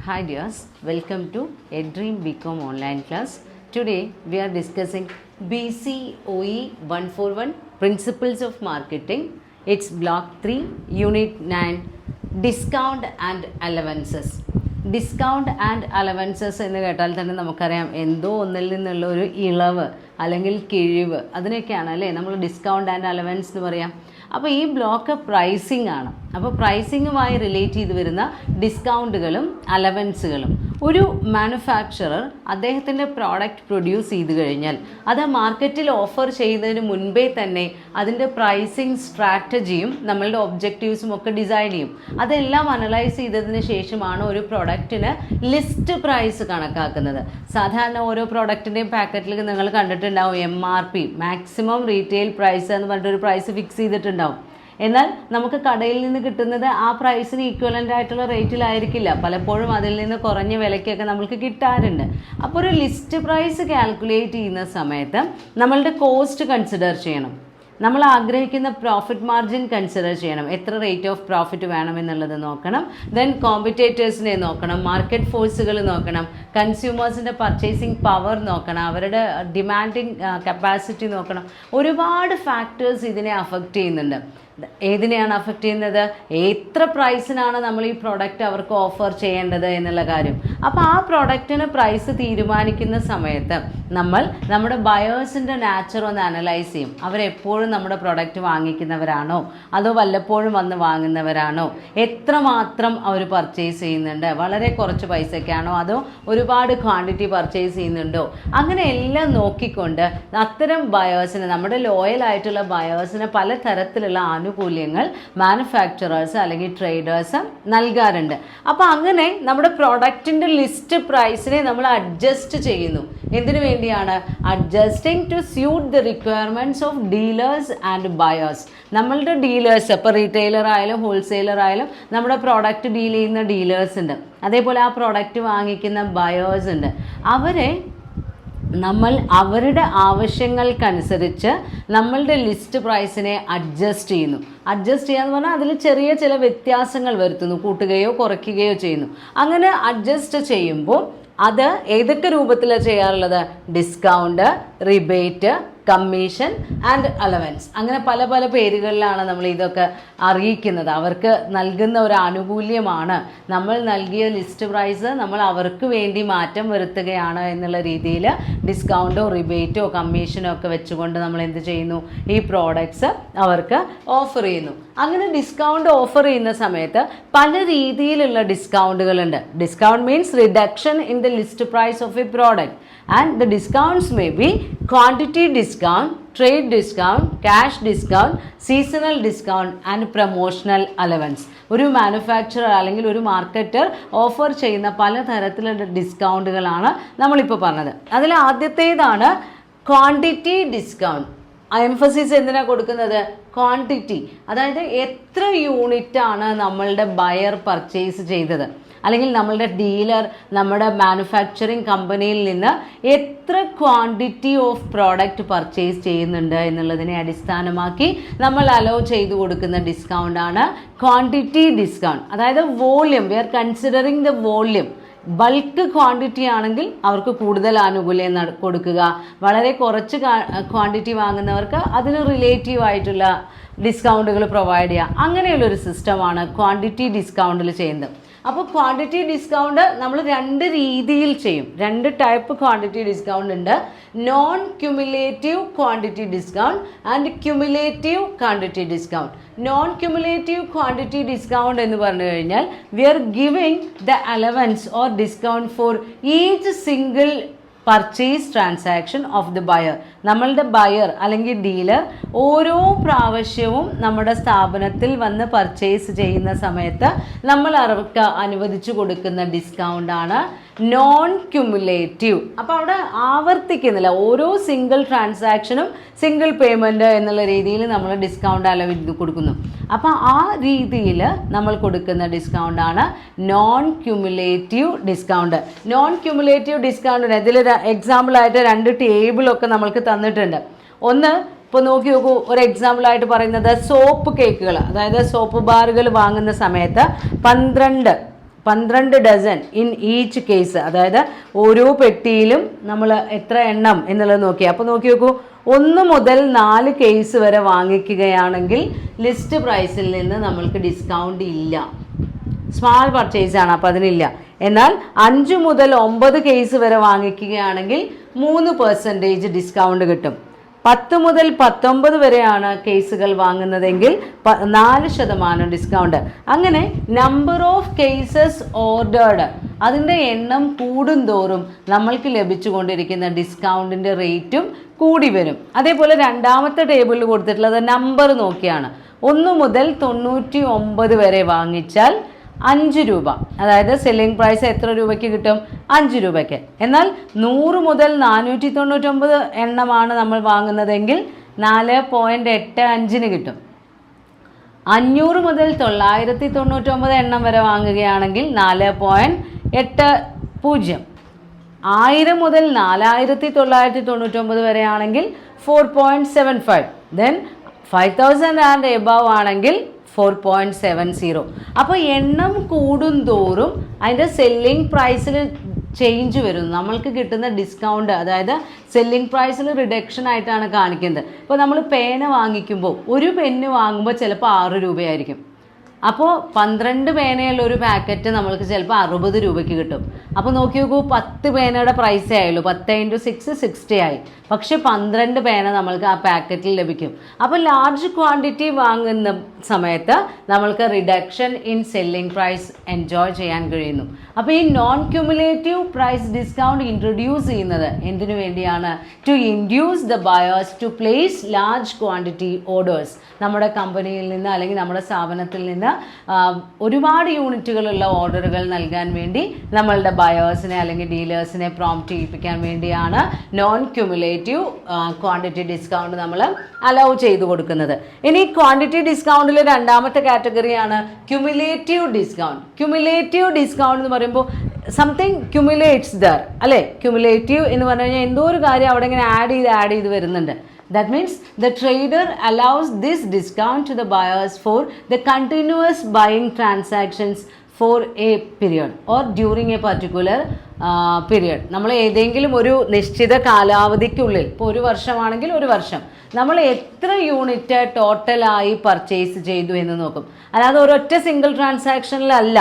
Hi dears, welcome to Edream BCom online class. Today we are discussing BCOE 141 Principles of Marketing. It's block 3, unit 9, Discount and Allowances. Discount and allowances എന്ന് കേട്ടാൽ തന്നെ നമുക്കറിയാം എന്തോ ഒന്നിൽ നിന്നുള്ള ഒരു ഇളവ് അല്ലെങ്കിൽ കിഴിവ് അതിനൊക്കെയാണ് അല്ലേ നമ്മൾ ഡിസ്കൗണ്ട് ആൻഡ് അലവൻസ് എന്ന് പറയാം. അപ്പോൾ ഈ ബ്ലോക്ക് പ്രൈസിംഗ് ആണ്. അപ്പോൾ പ്രൈസിങ്ങുമായി റിലേറ്റ് ചെയ്ത് വരുന്ന ഡിസ്കൗണ്ടുകളും അലവൻസുകളും ഒരു മാനുഫാക്ചറർ അദ്ദേഹത്തിൻ്റെ പ്രോഡക്റ്റ് പ്രൊഡ്യൂസ് ചെയ്ത് കഴിഞ്ഞാൽ അത് മാർക്കറ്റിൽ ഓഫർ ചെയ്യുന്നതിന് മുൻപേ തന്നെ അതിൻ്റെ പ്രൈസിങ് സ്ട്രാറ്റജിയും നമ്മളുടെ ഒബ്ജക്റ്റീവ്സും ഒക്കെ ഡിസൈൻ ചെയ്യും. അതെല്ലാം അനലൈസ് ചെയ്തതിന് ശേഷമാണ് ഒരു പ്രൊഡക്റ്റിന് ലിസ്റ്റ് പ്രൈസ് കണക്കാക്കുന്നത്. സാധാരണ ഓരോ പ്രോഡക്റ്റിൻ്റെയും പാക്കറ്റിൽ നിങ്ങൾ കണ്ടിട്ടുണ്ടാവും MRP, മാക്സിമം റീറ്റെയിൽ പ്രൈസ് എന്ന് പറഞ്ഞിട്ടൊരു പ്രൈസ് ഫിക്സ് ചെയ്തിട്ടുണ്ടാവും. എന്നാൽ നമുക്ക് കടയിൽ നിന്ന് കിട്ടുന്നത് ആ പ്രൈസിന് ഈക്വലൻ്റ് ആയിട്ടുള്ള റേറ്റിലായിരിക്കില്ല, പലപ്പോഴും അതിൽ നിന്ന് കുറഞ്ഞ വിലയ്ക്കൊക്കെ നമുക്ക് കിട്ടാറുണ്ട്. അപ്പോൾ ഒരു ലിസ്റ്റ് പ്രൈസ് കാൽക്കുലേറ്റ് ചെയ്യുന്ന സമയത്ത് നമ്മളുടെ കോസ്റ്റ് കൺസിഡർ ചെയ്യണം, നമ്മൾ ആഗ്രഹിക്കുന്ന പ്രോഫിറ്റ് മാർജിൻ കൺസിഡർ ചെയ്യണം, എത്ര റേറ്റ് ഓഫ് പ്രോഫിറ്റ് വേണമെന്നുള്ളത് നോക്കണം, ദെൻ കോമ്പറ്റേറ്റേഴ്സിനെ നോക്കണം, മാർക്കറ്റ് ഫോഴ്സുകൾ നോക്കണം, കൺസ്യൂമേഴ്സിൻ്റെ പർച്ചേസിങ് പവർ നോക്കണം, അവരുടെ ഡിമാൻഡിങ് കപ്പാസിറ്റി നോക്കണം. ഒരുപാട് ഫാക്ടേഴ്സ് ഇതിനെ അഫക്റ്റ് ചെയ്യുന്നുണ്ട്. ഏതിനെയാണ് അഫക്റ്റ് ചെയ്യുന്നത്? എത്ര പ്രൈസിനാണ് നമ്മൾ ഈ പ്രോഡക്റ്റ് അവർക്ക് ഓഫർ ചെയ്യേണ്ടത് എന്നുള്ള കാര്യം. അപ്പോൾ ആ പ്രോഡക്റ്റിന് പ്രൈസ് തീരുമാനിക്കുന്ന സമയത്ത് നമ്മൾ നമ്മുടെ ബയേഴ്സിൻ്റെ നാച്ചർ ഒന്ന് അനലൈസ് ചെയ്യും. അവരെപ്പോഴും നമ്മുടെ പ്രോഡക്റ്റ് വാങ്ങിക്കുന്നവരാണോ അതോ വല്ലപ്പോഴും വന്ന് വാങ്ങുന്നവരാണോ, എത്രമാത്രം അവർ പർച്ചേസ് ചെയ്യുന്നുണ്ട്, വളരെ കുറച്ച് പൈസയ്ക്കാണോ അതോ ഒരുപാട് ക്വാണ്ടിറ്റി പർച്ചേസ് ചെയ്യുന്നുണ്ടോ, അങ്ങനെ എല്ലാം നോക്കിക്കൊണ്ട് അത്തരം ബയേഴ്സിന്, നമ്മുടെ ലോയൽ ആയിട്ടുള്ള ബയേഴ്സിന് പലതരത്തിലുള്ള ആനുകൂല്യങ്ങൾ മാനുഫാക്ചറേഴ്സ് അല്ലെങ്കിൽ ട്രേഡേഴ്സ് നൽകാറുണ്ട്. അപ്പോൾ അങ്ങനെ നമ്മുടെ പ്രോഡക്റ്റിൻ്റെ ലിസ്റ്റ് പ്രൈസിനെ നമ്മൾ അഡ്ജസ്റ്റ് ചെയ്യുന്നു. എന്തിനു വേണ്ടിയാണ്? Adjusting to suit the requirements of dealers and buyers. നമ്മളുടെ ഡീലേഴ്സ്, ഇപ്പോൾ റീറ്റെയിലർ ആയാലും ഹോൾസെയിലർ ആയാലും നമ്മുടെ പ്രോഡക്റ്റ് ഡീൽ ചെയ്യുന്ന ഡീലേഴ്സ് ഉണ്ട്, അതേപോലെ ആ പ്രോഡക്റ്റ് വാങ്ങിക്കുന്ന ബയേഴ്സ് ഉണ്ട്. അവരെ നമ്മൾ അവരുടെ ആവശ്യങ്ങൾക്കനുസരിച്ച് നമ്മളുടെ ലിസ്റ്റ് പ്രൈസിനെ അഡ്ജസ്റ്റ് ചെയ്യുന്നു. അഡ്ജസ്റ്റ് ചെയ്യാന്ന് പറഞ്ഞാൽ അതിൽ ചെറിയ ചില വ്യത്യാസങ്ങൾ വരുത്തുന്നു, കൂട്ടുകയോ കുറയ്ക്കുകയോ ചെയ്യുന്നു. അങ്ങനെ അഡ്ജസ്റ്റ് ചെയ്യുമ്പോൾ അത് ഏതൊക്കെ രൂപത്തിലാണ് ചെയ്യാറുള്ളത്? Discount, rebate, commission and allowance, അങ്ങനെ പല പല പേരുകളിലാണ് നമ്മൾ ഇതൊക്കെ അറിയിക്കുന്നത്. അവർക്ക് നൽകുന്ന ഒരു ആനുകൂല്യമാണ്. നമ്മൾ നൽകിയ ലിസ്റ്റ് പ്രൈസ് നമ്മൾ അവർക്ക് വേണ്ടി മാറ്റം വരുത്തുകയാണ് എന്നുള്ള രീതിയിൽ ഡിസ്കൗണ്ടോ റിബേറ്റോ കമ്മീഷനോ ഒക്കെ വെച്ചുകൊണ്ട് നമ്മൾ എന്ത് ചെയ്യുന്നു? ഈ പ്രോഡക്ട്സ് അവർക്ക് ഓഫർ ചെയ്യുന്നു. അങ്ങനെ ഡിസ്കൗണ്ട് ഓഫർ ചെയ്യുന്ന സമയത്ത് പല രീതിയിലുള്ള ഡിസ്കൗണ്ടുകളുണ്ട്. Discount means reduction in the list price of a product. And the discounts may be quantity discount, trade discount, cash discount, seasonal discount and promotional allowance. ഒരു മാനുഫാക്ചറർ അല്ലെങ്കിൽ ഒരു മാർക്കറ്റർ ഓഫർ ചെയ്യുന്ന പലതരത്തിലുള്ള ഡിസ്കൗണ്ടുകളാണ് നമ്മളിപ്പോൾ പറഞ്ഞത്. അതിൽ ആദ്യത്തേതാണ് ക്വാണ്ടിറ്റി ഡിസ്കൗണ്ട്. എംഫസിസ് എന്തിനാണ് കൊടുക്കുന്നത്? ക്വാണ്ടിറ്റി, അതായത് എത്ര യൂണിറ്റാണ് നമ്മളുടെ ബയർ പർച്ചേസ് ചെയ്തത്, അല്ലെങ്കിൽ നമ്മളുടെ ഡീലർ നമ്മുടെ മാനുഫാക്ചറിങ് കമ്പനിയിൽ നിന്ന് എത്ര ക്വാണ്ടിറ്റി ഓഫ് പ്രോഡക്റ്റ് പർച്ചേസ് ചെയ്യുന്നുണ്ട് എന്നുള്ളതിനെ അടിസ്ഥാനമാക്കി നമ്മൾ അലോ ചെയ്തു കൊടുക്കുന്ന ഡിസ്കൗണ്ടാണ് ക്വാണ്ടിറ്റി ഡിസ്കൗണ്ട്. അതായത് volume, we are considering the volume. Bulk quantity ആണെങ്കിൽ അവർക്ക് കൂടുതൽ ആനുകൂല്യം കൊടുക്കുക, വളരെ കുറച്ച് ക്വാണ്ടിറ്റി വാങ്ങുന്നവർക്ക് അതിന് റിലേറ്റീവ് ആയിട്ടുള്ള ഡിസ്കൗണ്ടുകൾ പ്രൊവൈഡ് ചെയ്യുക. അങ്ങനെയുള്ളൊരു സിസ്റ്റമാണ് ക്വാണ്ടിറ്റി ഡിസ്കൗണ്ടിൽ ചെയ്യുന്നത്. അപ്പോൾ ക്വാണ്ടിറ്റി ഡിസ്കൗണ്ട് നമ്മൾ രണ്ട് രീതിയിൽ ചെയ്യും. രണ്ട് ടൈപ്പ് ക്വാണ്ടിറ്റി ഡിസ്കൗണ്ട് ഉണ്ട്. Non cumulative quantity discount and cumulative quantity discount. Non cumulative quantity discount എന്ന് പറഞ്ഞു കഴിഞ്ഞാൽ we are giving the allowance or discount for each single purchase transaction of the buyer. നമ്മളുടെ ബയർ അല്ലെങ്കിൽ dealer ഓരോ പ്രാവശ്യവും നമ്മുടെ സ്ഥാപനത്തിൽ വന്ന് പർച്ചേസ് ചെയ്യുന്ന സമയത്ത് നമ്മൾ അവർക്ക് അനുവദിച്ചു കൊടുക്കുന്ന ഡിസ്കൗണ്ടാണ് നോൺ ക്യുമുലേറ്റീവ്. അപ്പോൾ അവിടെ ആവർത്തിക്കുന്നില്ല, ഓരോ സിംഗിൾ ട്രാൻസാക്ഷനും സിംഗിൾ പേയ്മെൻറ്റ് എന്നുള്ള രീതിയിൽ നമ്മൾ ഡിസ്കൗണ്ട് അലവ് കൊടുക്കുന്നു. അപ്പോൾ ആ രീതിയിൽ നമ്മൾ കൊടുക്കുന്ന ഡിസ്കൗണ്ടാണ് non cumulative discount. Non cumulative ഡിസ്കൗണ്ടിന് ഇതിൽ എക്സാമ്പിളായിട്ട് രണ്ട് ടേബിളൊക്കെ നമ്മൾക്ക് തന്നിട്ടുണ്ട്. ഒന്ന് ഇപ്പോൾ നോക്കി നോക്കൂ, ഒരു എക്സാമ്പിളായിട്ട് പറയുന്നത് സോപ്പ് കേക്കുകൾ, അതായത് സോപ്പ് ബാറുകൾ വാങ്ങുന്ന സമയത്ത് 12 ഡസൻ ഇൻ ഈച്ച് കേസ്, അതായത് ഓരോ പെട്ടിയിലും നമ്മൾ എത്ര എണ്ണം എന്നുള്ളത് നോക്കി. അപ്പോൾ നോക്കി നോക്കൂ, 1 മുതൽ 4 കേസ് വരെ വാങ്ങിക്കുകയാണെങ്കിൽ ലിസ്റ്റ് പ്രൈസിൽ നിന്ന് നമ്മൾക്ക് ഡിസ്കൗണ്ട് ഇല്ല. സ്മാൾ പർച്ചേസ് ആണ്, അപ്പോൾ അതിനില്ല. എന്നാൽ 5 മുതൽ 9 കേസ് വരെ വാങ്ങിക്കുകയാണെങ്കിൽ 3% ഡിസ്കൗണ്ട് കിട്ടും. 10 മുതൽ 19 വരെയാണ് കേസുകൾ വാങ്ങുന്നതെങ്കിൽ 4% ഡിസ്കൗണ്ട്. അങ്ങനെ നമ്പർ ഓഫ് കേസസ് ഓർഡേർഡ്, അതിൻ്റെ എണ്ണം കൂടുന്തോറും നമ്മൾക്ക് ലഭിച്ചുകൊണ്ടിരിക്കുന്ന ഡിസ്കൗണ്ടിൻ്റെ റേറ്റും കൂടി വരും. അതേപോലെ രണ്ടാമത്തെ ടേബിളിൽ കൊടുത്തിട്ടുള്ളത് നമ്പർ നോക്കിയാണ്. 1 മുതൽ 99 വരെ വാങ്ങിച്ചാൽ 5 രൂപ, അതായത് സെല്ലിംഗ് പ്രൈസ് എത്ര രൂപയ്ക്ക് കിട്ടും? 5 രൂപയ്ക്ക്. എന്നാൽ 100 മുതൽ 499 എണ്ണമാണ് നമ്മൾ വാങ്ങുന്നതെങ്കിൽ 4.85 കിട്ടും. 500 മുതൽ 999 എണ്ണം വരെ വാങ്ങുകയാണെങ്കിൽ 4.80. 1000 മുതൽ 4999 വരെയാണെങ്കിൽ 4.75. ദെൻ 5000 ആൻഡ് എബവ് ആണെങ്കിൽ 4.70. അപ്പോൾ എണ്ണം കൂടുന്തോറും അതിൻ്റെ സെല്ലിംഗ് പ്രൈസിൽ ചേഞ്ച് വരുന്നു. നമ്മൾക്ക് കിട്ടുന്ന ഡിസ്കൗണ്ട്, അതായത് സെല്ലിംഗ് പ്രൈസിൽ റിഡക്ഷൻ ആയിട്ടാണ് കാണിക്കുന്നത്. ഇപ്പോൾ നമ്മൾ പേന വാങ്ങിക്കുമ്പോൾ ഒരു പെന്ന് വാങ്ങുമ്പോൾ ചിലപ്പോൾ 6 രൂപയായിരിക്കും. അപ്പോൾ 12 പേനയുള്ള ഒരു പാക്കറ്റ് നമ്മൾക്ക് ചിലപ്പോൾ 60 രൂപയ്ക്ക് കിട്ടും. അപ്പോൾ നോക്കി നോക്കൂ, 10 പേനയുടെ പ്രൈസേ ആയുള്ളൂ. 10 × 6 60 ആയി. പക്ഷെ 12 പേന നമ്മൾക്ക് ആ പാക്കറ്റിൽ ലഭിക്കും. അപ്പോൾ ലാർജ് ക്വാണ്ടിറ്റി വാങ്ങുന്ന സമയത്ത് നമ്മൾക്ക് reduction in selling price enjoy ചെയ്യാൻ കഴിയുന്നു. അപ്പോൾ ഈ non cumulative price discount introduce ചെയ്യുന്നത് എന്തിനു വേണ്ടിയാണ്? To induce the buyers to place large quantity orders. നമ്മുടെ കമ്പനിയിൽ നിന്ന് അല്ലെങ്കിൽ നമ്മുടെ സ്ഥാപനത്തിൽ നിന്ന് ഒരുപാട് യൂണിറ്റുകളുള്ള ഓർഡറുകൾ നൽകാൻ വേണ്ടി നമ്മളുടെ ബയേഴ്സിനെ അല്ലെങ്കിൽ ഡീലേഴ്സിനെ പ്രോംപ്റ്റ് ചെയ്യിപ്പിക്കാൻ വേണ്ടിയാണ് നോൺ ക്യുമുലേറ്റീവ് ക്വാണ്ടിറ്റി ഡിസ്കൗണ്ട് നമ്മൾ അലൗ ചെയ്തു കൊടുക്കുന്നത്. ഇനി ക്വാണ്ടിറ്റി ഡിസ്കൗണ്ടിൽ രണ്ടാമത്തെ കാറ്റഗറിയാണ് ക്യുമുലേറ്റീവ് ഡിസ്കൗണ്ട്. ക്യുമുലേറ്റീവ് ഡിസ്കൗണ്ട് എന്ന് പറയുമ്പോൾ സംതിങ് ക്യുമുലേറ്റ്സ് ദർ, അല്ലേ? ക്യുമുലേറ്റീവ് എന്ന് പറഞ്ഞു കഴിഞ്ഞാൽ എന്തോ ഒരു കാര്യം അവിടെ ഇങ്ങനെ ആഡ് ചെയ്ത് വരുന്നുണ്ട്. That means the trader allows this discount to the buyers for the continuous buying transactions for a period or during a particular period. നമ്മൾ ഏതെങ്കിലും ഒരു നിശ്ചിത കാലാവധിക്കുള്ളിൽ, ഇപ്പോൾ 1 വർഷമാണെങ്കിൽ 1 വർഷം നമ്മൾ എത്ര യൂണിറ്റ് ടോട്ടലായി പർച്ചേസ് ചെയ്തു എന്ന് നോക്കും. അല്ലാതെ ഒരൊറ്റ സിംഗിൾ ട്രാൻസാക്ഷനിലല്ല.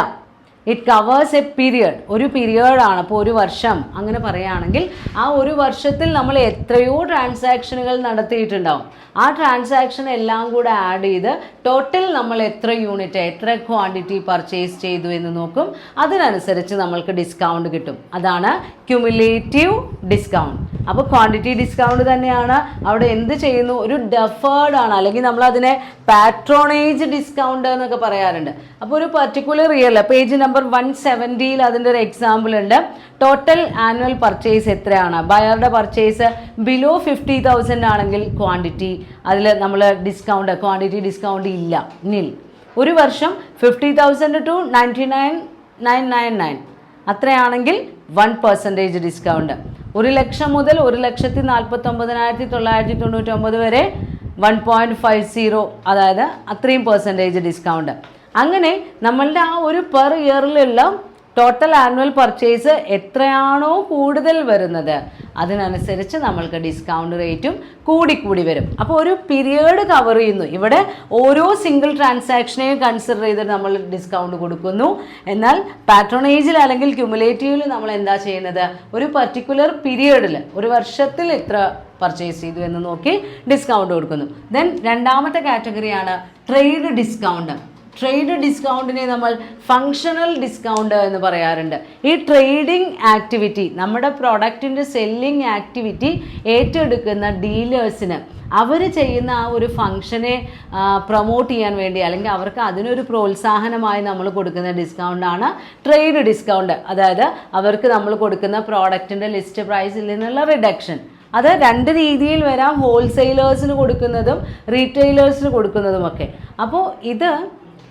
It covers a period. ഒരു പീരിയഡാണ്. അപ്പോൾ 1 വർഷം അങ്ങനെ പറയുകയാണെങ്കിൽ ആ 1 വർഷത്തിൽ നമ്മൾ എത്രയോ ട്രാൻസാക്ഷനുകൾ നടത്തിയിട്ടുണ്ടാവും. ആ ട്രാൻസാക്ഷൻ എല്ലാം കൂടെ ആഡ് ചെയ്ത് ടോട്ടൽ നമ്മൾ എത്ര യൂണിറ്റ്, എത്ര ക്വാണ്ടിറ്റി പർച്ചേസ് ചെയ്തു എന്ന് നോക്കും. അതിനനുസരിച്ച് നമ്മൾക്ക് ഡിസ്കൗണ്ട് കിട്ടും. അതാണ് ക്യുമുലേറ്റീവ് ഡിസ്കൗണ്ട്. അപ്പോൾ ക്വാണ്ടിറ്റി ഡിസ്കൗണ്ട് തന്നെയാണ്. അവിടെ എന്ത് ചെയ്യുന്നു? ഒരു ഡെഫേർഡ് ആണ്, അല്ലെങ്കിൽ നമ്മളതിനെ പാട്രോണേജ് ഡിസ്കൗണ്ട് എന്നൊക്കെ പറയാറുണ്ട്. അപ്പോൾ ഒരു പർട്ടിക്കുലർ ഇയറിൽ പേജ് നമ്പർ 170 അതിൻ്റെ ഒരു എക്സാമ്പിൾ ഉണ്ട്. ടോട്ടൽ ആനുവൽ പർച്ചേസ് എത്രയാണ്? ബയറുടെ പർച്ചേസ് ബിലോ 50,000 ആണെങ്കിൽ ക്വാണ്ടിറ്റി അതിൽ നമ്മൾ ഡിസ്കൗണ്ട്, ക്വാണ്ടിറ്റി ഡിസ്കൗണ്ട് ഇല്ല, നിൽ. 1 വർഷം 50,000 to 99,999 അത്രയാണെങ്കിൽ 1% ഡിസ്കൗണ്ട്. 1 ലക്ഷം മുതൽ 1,49,999 വരെ 1.50, അതായത് അത്രയും % ഡിസ്കൗണ്ട്. അങ്ങനെ നമ്മളുടെ ആ ഒരു പെർ ഇയറിലുള്ള ടോട്ടൽ ആനുവൽ പർച്ചേസ് എത്രയാണോ കൂടുതൽ വരുന്നത് അതിനനുസരിച്ച് നമ്മൾക്ക് ഡിസ്കൗണ്ട് റേറ്റും കൂടി വരും. അപ്പോൾ ഒരു പീരിയഡ് കവർ ചെയ്യുന്നു. ഇവിടെ ഓരോ സിംഗിൾ ട്രാൻസാക്ഷനെയും കൺസിഡർ ചെയ്ത് നമ്മൾ ഡിസ്കൗണ്ട് കൊടുക്കുന്നു. എന്നാൽ പാട്രോണേജിൽ അല്ലെങ്കിൽ ക്യുമുലേറ്റീവിൽ നമ്മൾ എന്താ ചെയ്യുന്നത്? ഒരു പർട്ടിക്കുലർ പീരിയഡിൽ, 1 വർഷത്തിൽ എത്ര പർച്ചേസ് ചെയ്തു എന്ന് നോക്കി ഡിസ്കൗണ്ട് കൊടുക്കുന്നു. ദെൻ രണ്ടാമത്തെ കാറ്റഗറിയാണ് ട്രേഡ് ഡിസ്കൗണ്ട്. ട്രേഡ് ഡിസ്കൗണ്ടിനെ നമ്മൾ ഫങ്ഷണൽ ഡിസ്കൗണ്ട് എന്ന് പറയാറുണ്ട്. ഈ ട്രേഡിംഗ് ആക്ടിവിറ്റി, നമ്മുടെ പ്രൊഡക്റ്റിൻ്റെ സെല്ലിംഗ് ആക്ടിവിറ്റി ഏറ്റെടുക്കുന്ന ഡീലേഴ്സിന് അവർ ചെയ്യുന്ന ആ ഒരു ഫങ്ഷനെ പ്രൊമോട്ട് ചെയ്യാൻ വേണ്ടി, അല്ലെങ്കിൽ അവർക്ക് അതിനൊരു പ്രോത്സാഹനമായി നമ്മൾ കൊടുക്കുന്ന ഡിസ്കൗണ്ടാണ് ട്രേഡ് ഡിസ്കൗണ്ട്. അതായത് അവർക്ക് നമ്മൾ കൊടുക്കുന്ന പ്രോഡക്റ്റിൻ്റെ ലിസ്റ്റ് പ്രൈസിൽ നിന്നുള്ള റിഡക്ഷൻ. അത് 2 രീതിയിൽ വരാം. ഹോൾസെയിലേഴ്സിന് കൊടുക്കുന്നതും റീറ്റെയിലേഴ്സിന് കൊടുക്കുന്നതുമൊക്കെ. അപ്പോൾ ഇത്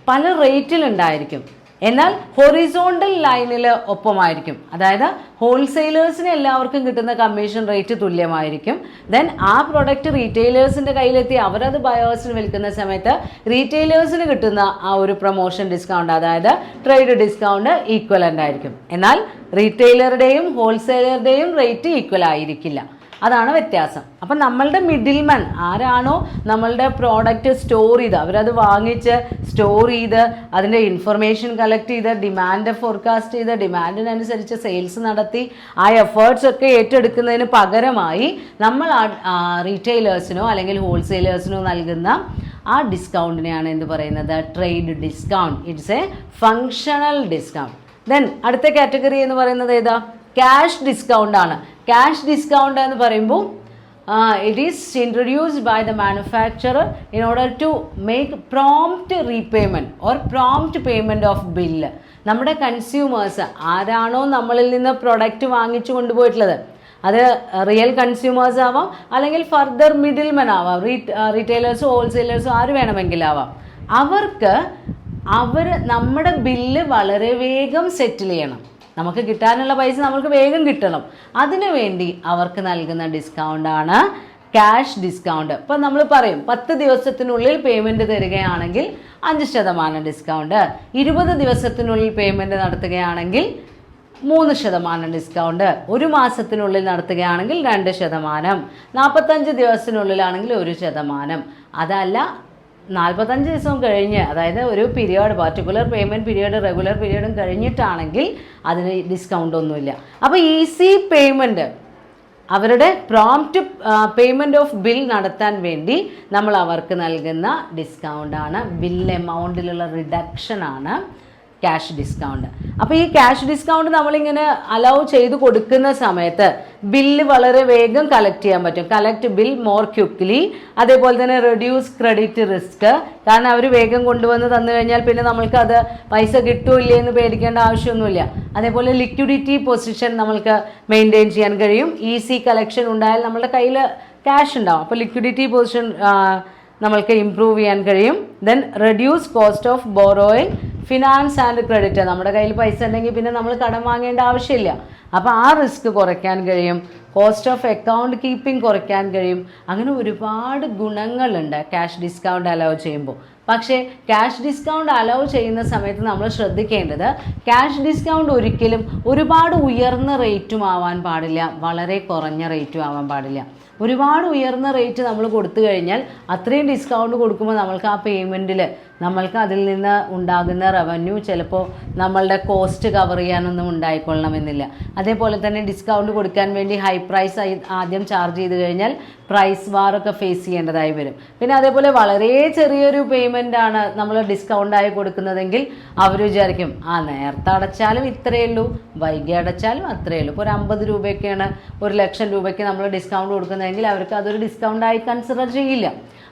പല റേറ്റിലുണ്ടായിരിക്കും. എന്നാൽ ഹൊറിസോണ്ടൽ ലൈനിൽ ഒപ്പമായിരിക്കും. അതായത് ഹോൾസെയിലേഴ്സിന് എല്ലാവർക്കും കിട്ടുന്ന കമ്മീഷൻ റേറ്റ് തുല്യമായിരിക്കും. ദെൻ ആ പ്രൊഡക്റ്റ് റീറ്റെയിലേഴ്സിൻ്റെ കയ്യിലെത്തി അവരത് ബയേഴ്സിന് വിൽക്കുന്ന സമയത്ത് റീറ്റെയിലേഴ്സിന് കിട്ടുന്ന ആ ഒരു പ്രൊമോഷൻ ഡിസ്കൗണ്ട്, അതായത് ട്രേഡ് ഡിസ്കൗണ്ട് ഈക്വലൻ്റ് ആയിരിക്കും. എന്നാൽ റീറ്റെയിലറുടെയും ഹോൾസെയിലറുടെയും റേറ്റ് ഈക്വൽ ആയിരിക്കില്ല. അതാണ് വ്യത്യാസം. അപ്പം നമ്മളുടെ മിഡിൽമാൻ ആരാണോ നമ്മളുടെ പ്രോഡക്റ്റ് സ്റ്റോർ ചെയ്ത്, അവരത് വാങ്ങിച്ച് സ്റ്റോർ ചെയ്ത് അതിൻ്റെ ഇൻഫർമേഷൻ കളക്ട് ചെയ്ത് ഡിമാൻഡ് ഫോർകാസ്റ്റ് ചെയ്ത് ഡിമാൻഡിനനുസരിച്ച് സെയിൽസ് നടത്തി ആ എഫേർട്സ് ഒക്കെ ഏറ്റെടുക്കുന്നതിന് പകരമായി നമ്മൾ റീറ്റെയിലേഴ്സിനോ അല്ലെങ്കിൽ ഹോൾസെയിലേഴ്സിനോ നൽകുന്ന ആ ഡിസ്കൗണ്ടിനെയാണ് എന്ത് പറയുന്നത്? Trade discount. It's A functional discount. Then അടുത്ത കാറ്റഗറി എന്ന് പറയുന്നത് ഏതാ? ക്യാഷ് ഡിസ്കൗണ്ട് ആണ്. ക്യാഷ് ഡിസ്കൗണ്ട് എന്ന് പറയുമ്പോൾ it is introduced by the manufacturer in order to make prompt repayment or prompt payment of bill. നമ്മുടെ കൺസ്യൂമേഴ്സ് ആരാണോ നമ്മളിൽ നിന്ന് പ്രൊഡക്റ്റ് വാങ്ങിച്ചു കൊണ്ടുപോയിട്ടുള്ളത്, അത് റിയൽ കൺസ്യൂമേഴ്സ് ആവാം അല്ലെങ്കിൽ ഫർദർ മിഡിൽമെൻ ആവാം, റീറ്റെയിലേഴ്സോ ഹോൾസെയിലേഴ്സോ ആര് വേണമെങ്കിലാവാം. അവർക്ക് നമ്മുടെ ബില്ല് വളരെ വേഗം സെറ്റിൽ ചെയ്യണം. നമുക്ക് കിട്ടാനുള്ള പൈസ നമുക്ക് വേഗം കിട്ടണം. അതിനു വേണ്ടി അവർക്ക് നൽകുന്ന ഡിസ്കൗണ്ടാണ് ക്യാഷ് ഡിസ്കൗണ്ട്. ഇപ്പം നമ്മൾ പറയും 10 ദിവസത്തിനുള്ളിൽ പേയ്മെൻറ്റ് തരികയാണെങ്കിൽ 5% ഡിസ്കൗണ്ട്, 20 ദിവസത്തിനുള്ളിൽ പേയ്മെൻറ്റ് നടത്തുകയാണെങ്കിൽ 3% ഡിസ്കൗണ്ട്, 1 മാസത്തിനുള്ളിൽ നടത്തുകയാണെങ്കിൽ 2%, 45 ദിവസത്തിനുള്ളിലാണെങ്കിൽ 1%. അതല്ല 45 ദിവസം കഴിഞ്ഞ്, അതായത് ഒരു period particular payment period regular പീരിയഡും കഴിഞ്ഞിട്ടാണെങ്കിൽ അതിന് ഡിസ്കൗണ്ട് ഒന്നുമില്ല. അപ്പോൾ ഈസി പേയ്മെൻറ്റ്, അവരുടെ പ്രോംപ്റ്റ് പേയ്മെൻറ്റ് ഓഫ് ബിൽ നടത്താൻ വേണ്ടി നമ്മൾ അവർക്ക് നൽകുന്ന ഡിസ്കൗണ്ടാണ്, ബിൽ എമൗണ്ടിലുള്ള റിഡക്ഷനാണ് ക്യാഷ് ഡിസ്കൗണ്ട്. അപ്പോൾ ഈ ക്യാഷ് ഡിസ്കൗണ്ട് നമ്മളിങ്ങനെ അലൗ ചെയ്ത് കൊടുക്കുന്ന സമയത്ത് ബില്ല് വളരെ വേഗം കളക്ട് ചെയ്യാൻ പറ്റും. Collect bill more quickly. അതേപോലെ തന്നെ റെഡ്യൂസ് ക്രെഡിറ്റ് റിസ്ക്. കാരണം അവർ വേഗം കൊണ്ടുവന്ന് തന്നു കഴിഞ്ഞാൽ പിന്നെ നമ്മൾക്ക് അത് പൈസ കിട്ടൂല്ലേ എന്ന് പേടിക്കേണ്ട ആവശ്യമൊന്നുമില്ല. അതേപോലെ ലിക്വിഡിറ്റി പൊസിഷൻ നമ്മൾക്ക് മെയിൻറ്റെയിൻ ചെയ്യാൻ കഴിയും. ഈസി കളക്ഷൻ ഉണ്ടായാൽ നമ്മുടെ കയ്യിൽ ക്യാഷ് ഉണ്ടാവും. അപ്പോൾ ലിക്വിഡിറ്റി പൊസിഷൻ നമ്മൾക്ക് ഇംപ്രൂവ് ചെയ്യാൻ കഴിയും. Then reduce cost of borrowing, finance and credit. നമ്മുടെ കയ്യിൽ പൈസ ഉണ്ടെങ്കിൽ പിന്നെ നമ്മൾ കടം വാങ്ങേണ്ട ആവശ്യമില്ല. അപ്പോൾ ആ റിസ്ക് കുറയ്ക്കാൻ കഴിയും. കോസ്റ്റ് ഓഫ് അക്കൗണ്ട് കീപ്പിംഗ് കുറയ്ക്കാൻ കഴിയും. അങ്ങനെ ഒരുപാട് ഗുണങ്ങളുണ്ട് ക്യാഷ് ഡിസ്കൗണ്ട് അലൗ ചെയ്യുമ്പോൾ. പക്ഷേ ക്യാഷ് ഡിസ്കൗണ്ട് അലൗ ചെയ്യുന്ന സമയത്ത് നമ്മൾ ശ്രദ്ധിക്കേണ്ടത്, ക്യാഷ് ഡിസ്കൗണ്ട് ഒരിക്കലും ഒരുപാട് ഉയർന്ന റേറ്റും ആവാൻ പാടില്ല, വളരെ കുറഞ്ഞ റേറ്റും ആവാൻ പാടില്ല. ഒരുപാട് ഉയർന്ന റേറ്റ് നമ്മൾ കൊടുത്തു കഴിഞ്ഞാൽ അത്രയും ഡിസ്കൗണ്ട് കൊടുക്കുമ്പോൾ നമ്മൾക്ക് ആ പേയ്മെൻറ്റിൽ നമ്മൾക്ക് അതിൽ നിന്ന് ഉണ്ടാകുന്ന റവന്യൂ ചിലപ്പോൾ നമ്മളുടെ കോസ്റ്റ് കവർ ചെയ്യാനൊന്നും ഉണ്ടായിക്കൊള്ളണമെന്നില്ല. അതേപോലെ തന്നെ ഡിസ്കൗണ്ട് കൊടുക്കാൻ വേണ്ടി ഹൈ പ്രൈസ് ആദ്യം ചാർജ് ചെയ്ത് കഴിഞ്ഞാൽ പ്രൈസ് വാറൊക്കെ ഫേസ് ചെയ്യേണ്ടതായി വരും. പിന്നെ അതേപോലെ വളരെ ചെറിയൊരു പേയ്മെൻ്റ് ആണ് നമ്മൾ ഡിസ്കൗണ്ടായി കൊടുക്കുന്നതെങ്കിൽ അവർ വിചാരിക്കും നേരത്തെ അടച്ചാലും ഇത്രയേ ഉള്ളൂ, വൈകി അടച്ചാലും അത്രയേ ഉള്ളൂ. ഇപ്പോൾ ഒരു 50 രൂപയൊക്കെയാണ് 1,00,000 രൂപയ്ക്ക് നമ്മൾ ഡിസ്കൗണ്ട് കൊടുക്കുന്നതെങ്കിൽ അവർക്ക് അതൊരു ഡിസ്കൗണ്ടായി കൺസിഡർ ചെയ്യില്ല.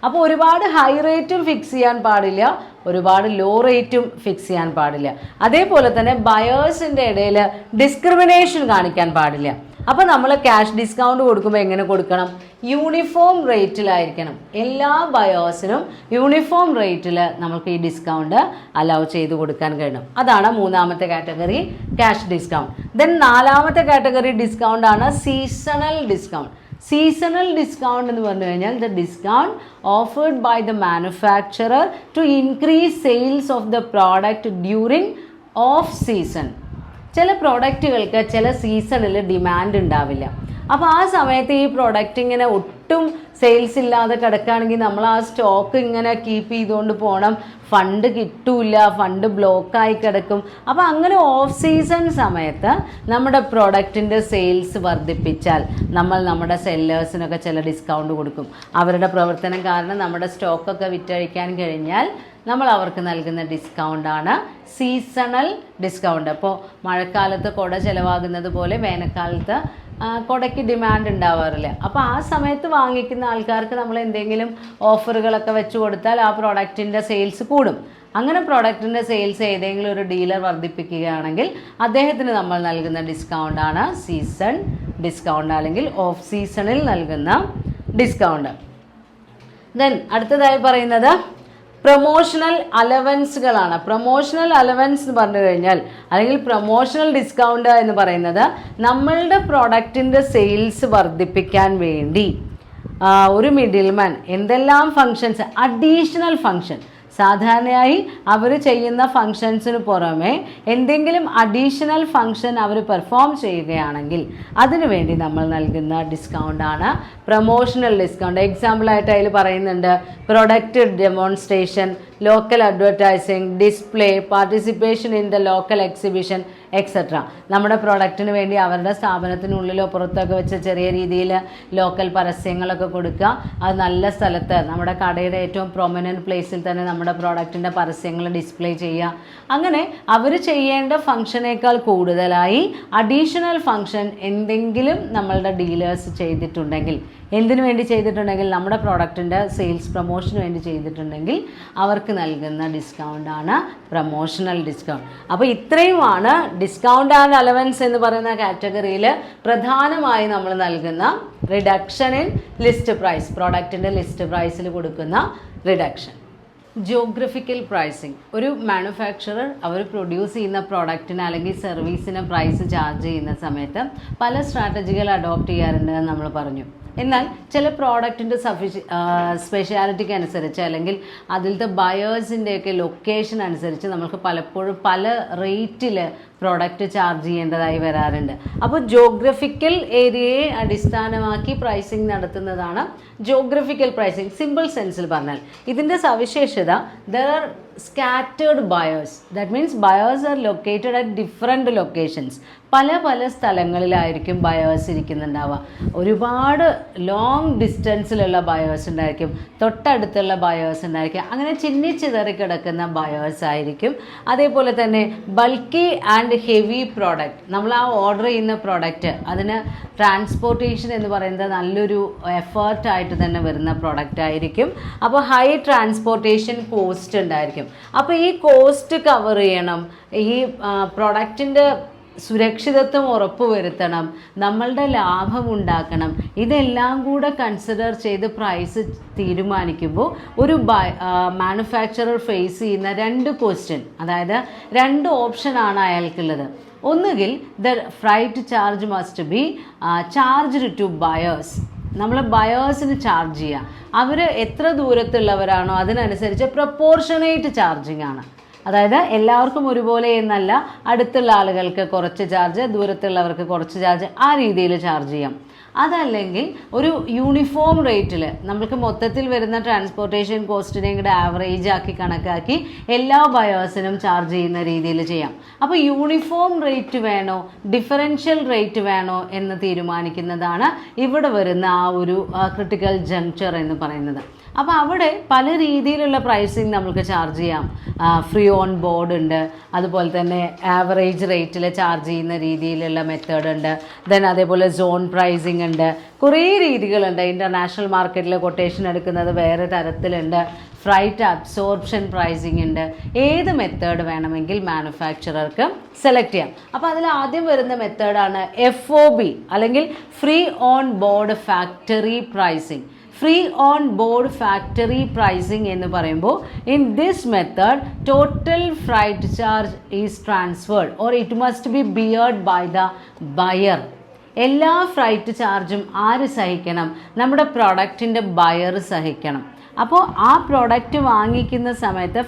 അപ്പോൾ ഒരുപാട് ഹൈ റേറ്റും ഫിക്സ് ചെയ്യാൻ പാടില്ല, ഒരുപാട് ലോ റേറ്റും ഫിക്സ് ചെയ്യാൻ പാടില്ല. അതേപോലെ തന്നെ ബയേഴ്സിൻ്റെ ഇടയിൽ ഡിസ്ക്രിമിനേഷൻ കാണിക്കാൻ പാടില്ല. അപ്പോൾ നമ്മൾ ക്യാഷ് ഡിസ്കൗണ്ട് കൊടുക്കുമ്പോൾ എങ്ങനെ കൊടുക്കണം? യൂണിഫോം റേറ്റിലായിരിക്കണം. എല്ലാ ബയേഴ്സിനും യൂണിഫോം റേറ്റിൽ നമുക്ക് ഈ ഡിസ്കൗണ്ട് അലൗ ചെയ്ത് കൊടുക്കാൻ കഴിയണം. അതാണ് മൂന്നാമത്തെ കാറ്റഗറി, ക്യാഷ് ഡിസ്കൗണ്ട്. ദെൻ നാലാമത്തെ കാറ്റഗറി ഡിസ്കൗണ്ട് ആണ് സീസണൽ ഡിസ്കൗണ്ട്. സീസണൽ ഡിസ്കൗണ്ട് എന്ന് പറഞ്ഞു കഴിഞ്ഞാൽ the discount offered by the manufacturer to increase sales of the product during off season. ചില പ്രോഡക്റ്റുകൾക്ക് ചില സീസണിൽ ഡിമാൻഡ് ഉണ്ടാവില്ല. അപ്പോൾ ആ സമയത്ത് ഈ പ്രോഡക്റ്റ് ഇങ്ങനെ ഒട്ടും സെയിൽസ് ഇല്ലാതെ കിടക്കുകയാണെങ്കിൽ നമ്മൾ ആ സ്റ്റോക്ക് ഇങ്ങനെ കീപ്പ് ചെയ്തുകൊണ്ട് പോകണം. ഫണ്ട് കിട്ടൂല, ഫണ്ട് ബ്ലോക്കായി കിടക്കും. അപ്പോൾ അങ്ങനെ ഓഫ് സീസൺ സമയത്ത് നമ്മുടെ പ്രൊഡക്റ്റിൻ്റെ സെയിൽസ് വർദ്ധിപ്പിച്ചാൽ നമ്മൾ നമ്മുടെ സെല്ലേഴ്സിനൊക്കെ ചില ഡിസ്കൗണ്ട് കൊടുക്കും. അവരുടെ പ്രവർത്തനം കാരണം നമ്മുടെ സ്റ്റോക്കൊക്കെ വിറ്റഴിക്കാൻ കഴിഞ്ഞാൽ നമ്മൾ അവർക്ക് നൽകുന്ന ഡിസ്കൗണ്ടാണ് സീസണൽ ഡിസ്കൗണ്ട്. അപ്പോൾ മഴക്കാലത്ത് കുട ചിലവാകുന്നത് പോലെ വേനൽക്കാലത്ത് കുടയ്ക്ക് ഡിമാൻഡ് ഉണ്ടാവാറില്ല. അപ്പോൾ ആ സമയത്ത് വാങ്ങിക്കുന്ന ആൾക്കാർക്ക് നമ്മൾ എന്തെങ്കിലും ഓഫറുകളൊക്കെ വെച്ച് കൊടുത്താൽ ആ പ്രോഡക്റ്റിൻ്റെ സെയിൽസ് കൂടും. അങ്ങനെ പ്രോഡക്റ്റിൻ്റെ സെയിൽസ് ഏതെങ്കിലും ഒരു ഡീലർ വർദ്ധിപ്പിക്കുകയാണെങ്കിൽ അദ്ദേഹത്തിന് നമ്മൾ നൽകുന്ന ഡിസ്കൗണ്ടാണ് സീസൺ ഡിസ്കൗണ്ട് അല്ലെങ്കിൽ ഓഫ് സീസണിൽ നൽകുന്ന ഡിസ്കൗണ്ട്. ദെൻ അടുത്തതായി പറയുന്നത് പ്രൊമോഷണൽ അലവൻസുകളാണ്. പ്രൊമോഷണൽ അലവൻസ് എന്ന് പറഞ്ഞു കഴിഞ്ഞാൽ അല്ലെങ്കിൽ പ്രൊമോഷണൽ ഡിസ്കൗണ്ട് എന്ന് പറയുന്നത് നമ്മളുടെ പ്രൊഡക്റ്റിൻ്റെ സെയിൽസ് വർദ്ധിപ്പിക്കാൻ വേണ്ടി ഒരു മിഡിൽമാൻ എന്തെല്ലാം ഫങ്ഷൻസ്, അഡീഷണൽ ഫങ്ഷൻ, സാധാരണയായി അവർ ചെയ്യുന്ന ഫങ്ഷൻസിന് പുറമെ എന്തെങ്കിലും അഡീഷണൽ ഫങ്ഷൻ അവർ പെർഫോം ചെയ്യുകയാണെങ്കിൽ അതിനുവേണ്ടി നമ്മൾ നൽകുന്ന ഡിസ്കൗണ്ടാണ് പ്രൊമോഷണൽ ഡിസ്കൗണ്ട്. എക്സാമ്പിളായിട്ട് അതിൽ പറയുന്നുണ്ട് product demonstration, local advertising, display, participation in the local exhibition etcetera. നമ്മുടെ പ്രൊഡക്റ്റിന് വേണ്ടി അവരുടെ സ്ഥാപനത്തിനുള്ളിലോ പുറത്തൊക്കെ വെച്ച് ചെറിയ രീതിയിൽ ലോക്കൽ പരസ്യങ്ങളൊക്കെ കൊടുക്കുക. അത് നല്ല സ്ഥലത്ത് നമ്മുടെ കടയുടെ ഏറ്റവും പ്രൊമനൻറ്റ് പ്ലേസിൽ തന്നെ നമ്മുടെ പ്രോഡക്റ്റിൻ്റെ പരസ്യങ്ങൾ ഡിസ്പ്ലേ ചെയ്യുക. അങ്ങനെ അവർ ചെയ്യേണ്ട ഫംഗ്ഷനേക്കാൾ കൂടുതലായി അഡീഷണൽ ഫംഗ്ഷൻ എന്തെങ്കിലും നമ്മളുടെ ഡീലേഴ്സ് ചെയ്തിട്ടുണ്ടെങ്കിൽ, എന്തിനു വേണ്ടി ചെയ്തിട്ടുണ്ടെങ്കിൽ നമ്മുടെ പ്രോഡക്റ്റിൻ്റെ സെയിൽസ് പ്രൊമോഷന് വേണ്ടി ചെയ്തിട്ടുണ്ടെങ്കിൽ അവർക്ക് നൽകുന്ന ഡിസ്കൗണ്ടാണ് പ്രൊമോഷണൽ ഡിസ്കൗണ്ട്. അപ്പോൾ ഇത്രയുമാണ് ഡിസ്കൗണ്ട് ആൻഡ് അലവൻസ് എന്ന് പറയുന്ന കാറ്റഗറിയിൽ പ്രധാനമായി നമ്മൾ നൽകുന്ന റിഡക്ഷൻ ഇൻ ലിസ്റ്റ് പ്രൈസ്, പ്രോഡക്റ്റിൻ്റെ ലിസ്റ്റ് പ്രൈസിൽ കൊടുക്കുന്ന റിഡക്ഷൻ. ജിയോഗ്രഫിക്കൽ പ്രൈസിങ്, ഒരു മാനുഫാക്ചറർ അവർ പ്രൊഡ്യൂസ് ചെയ്യുന്ന പ്രോഡക്റ്റിന് അല്ലെങ്കിൽ സർവീസിന് പ്രൈസ് ചാർജ് ചെയ്യുന്ന സമയത്ത് പല സ്ട്രാറ്റജികൾ അഡോപ്റ്റ് ചെയ്യാറുണ്ട് എന്ന് നമ്മൾ പറഞ്ഞു. എന്നാൽ ചില പ്രോഡക്റ്റിൻ്റെ സ്പെഷ്യാലിറ്റിക്ക് അനുസരിച്ച് അല്ലെങ്കിൽ അതിലത്തെ ബയേഴ്സിൻ്റെയൊക്കെ ലൊക്കേഷൻ അനുസരിച്ച് നമുക്ക് പലപ്പോഴും പല റേറ്റിൽ പ്രോഡക്റ്റ് ചാർജ് ചെയ്യേണ്ടതായി വരാറുണ്ട്. അപ്പോൾ ജോഗ്രഫിക്കൽ ഏരിയയെ അടിസ്ഥാനമാക്കി പ്രൈസിങ് നടത്തുന്നതാണ് ജോഗ്രഫിക്കൽ പ്രൈസിങ്. സിമ്പിൾ സെൻസിൽ പറഞ്ഞാൽ ഇതിൻ്റെ സവിശേഷത, there are scattered buyers, that means buyers are located at different locations. പല പല സ്ഥലങ്ങളിലായിരിക്കും ബയേഴ്സ് ഇരിക്കുന്നുണ്ടാവുക. ഒരുപാട് ലോങ് ഡിസ്റ്റൻസിലുള്ള ബയേഴ്സ് ഉണ്ടായിരിക്കും, തൊട്ടടുത്തുള്ള ബയേഴ്സ് ഉണ്ടായിരിക്കും, അങ്ങനെ ചിന്നിച്ചിതറി കിടക്കുന്ന ബയേഴ്സ് ആയിരിക്കും. അതേപോലെ തന്നെ ബൾക്കി ആൻഡ് ഹെവി പ്രോഡക്റ്റ്, നമ്മൾ ആ ഓർഡർ ചെയ്യുന്ന പ്രോഡക്റ്റ് അതിന് ട്രാൻസ്പോർട്ടേഷൻ എന്ന് പറയുന്നത് നല്ലൊരു എഫേർട്ടായിട്ട് തന്നെ വരുന്ന പ്രോഡക്റ്റ് ആയിരിക്കും. അപ്പോൾ ഹൈ ട്രാൻസ്പോർട്ടേഷൻ കോസ്റ്റ് ഉണ്ടായിരിക്കും. അപ്പോൾ ഈ കോസ്റ്റ് കവർ ചെയ്യണം, ഈ പ്രോഡക്റ്റിൻ്റെ സുരക്ഷിതത്വം ഉറപ്പുവരുത്തണം, നമ്മളുടെ ലാഭം ഉണ്ടാക്കണം. ഇതെല്ലാം കൂടെ കൺസിഡർ ചെയ്ത് പ്രൈസ് തീരുമാനിക്കുമ്പോൾ ഒരു മാനുഫാക്ചറർ ഫേസ് ചെയ്യുന്ന രണ്ട് ക്വസ്റ്റ്യൻ, അതായത് രണ്ട് ഓപ്ഷനാണ് അയാൾക്കുള്ളത്. ഒന്നുകിൽ the freight charge must be charged to buyers, നമ്മൾ ബയേഴ്സിന് ചാർജ് ചെയ്യുക. അവർ എത്ര ദൂരത്തുള്ളവരാണോ അതിനനുസരിച്ച് പ്രൊപ്പോർഷനേറ്റ് ചാർജിങ് ആണ്. അതായത് എല്ലാവർക്കും ഒരുപോലെ എന്നല്ല, അടുത്തുള്ള ആളുകൾക്ക് കുറച്ച് ചാർജ്, ദൂരത്തുള്ളവർക്ക് കുറച്ച് ചാർജ്, ആ രീതിയിൽ ചാർജ് ചെയ്യാം. അതല്ലെങ്കിൽ ഒരു യൂണിഫോം റേറ്റിൽ നമുക്ക് മൊത്തത്തിൽ വരുന്ന ട്രാൻസ്പോർട്ടേഷൻ കോസ്റ്റിനെയും കൂടെ ആവറേജ് ആക്കി കണക്കാക്കി എല്ലാ ബയേഴ്സിനും ചാർജ് ചെയ്യുന്ന രീതിയിൽ ചെയ്യാം. അപ്പോൾ യൂണിഫോം റേറ്റ് വേണോ ഡിഫറൻഷ്യൽ റേറ്റ് വേണോ എന്ന് തീരുമാനിക്കുന്നതാണ് ഇവിടെ വരുന്ന ആ ഒരു ക്രിട്ടിക്കൽ ജങ്ക്ചർ എന്ന് പറയുന്നത്. അപ്പോൾ അവിടെ പല രീതിയിലുള്ള പ്രൈസിങ് നമുക്ക് ചാർജ് ചെയ്യാം. ഫ്രീ ഓൺ ബോർഡ് ഉണ്ട്, അതുപോലെ തന്നെ ആവറേജ് റേറ്റിൽ ചാർജ് ചെയ്യുന്ന രീതിയിലുള്ള മെത്തേഡ് ഉണ്ട്, ദെൻ അതേപോലെ സോൺ പ്രൈസിങ് ഉണ്ട്, കുറേ രീതികളുണ്ട്. ഇൻ്റർനാഷണൽ മാർക്കറ്റിൽ കൊട്ടേഷൻ എടുക്കുന്നത് വേറെ തരത്തിലുണ്ട്, ഫ്രൈറ്റ് അബ്സോർപ്ഷൻ പ്രൈസിങ് ഉണ്ട്. ഏത് മെത്തേഡ് വേണമെങ്കിൽ മാനുഫാക്ചറർക്ക് സെലക്ട് ചെയ്യാം. അപ്പോൾ അതിൽ ആദ്യം വരുന്ന മെത്തേഡാണ് FOB അല്ലെങ്കിൽ free on board factory pricing. Free on board factory pricing എന്ന് പറയുമ്പോൾ in this method total freight charge is transferred or it must be beared by the buyer. എല്ലാ ഫ്രൈറ്റ് ചാർജും ആര് സഹിക്കണം? നമ്മുടെ പ്രോഡക്റ്റിൻ്റെ ബയർ സഹിക്കണം. അപ്പോൾ ആ പ്രോഡക്റ്റ് വാങ്ങിക്കുന്ന സമയത്ത്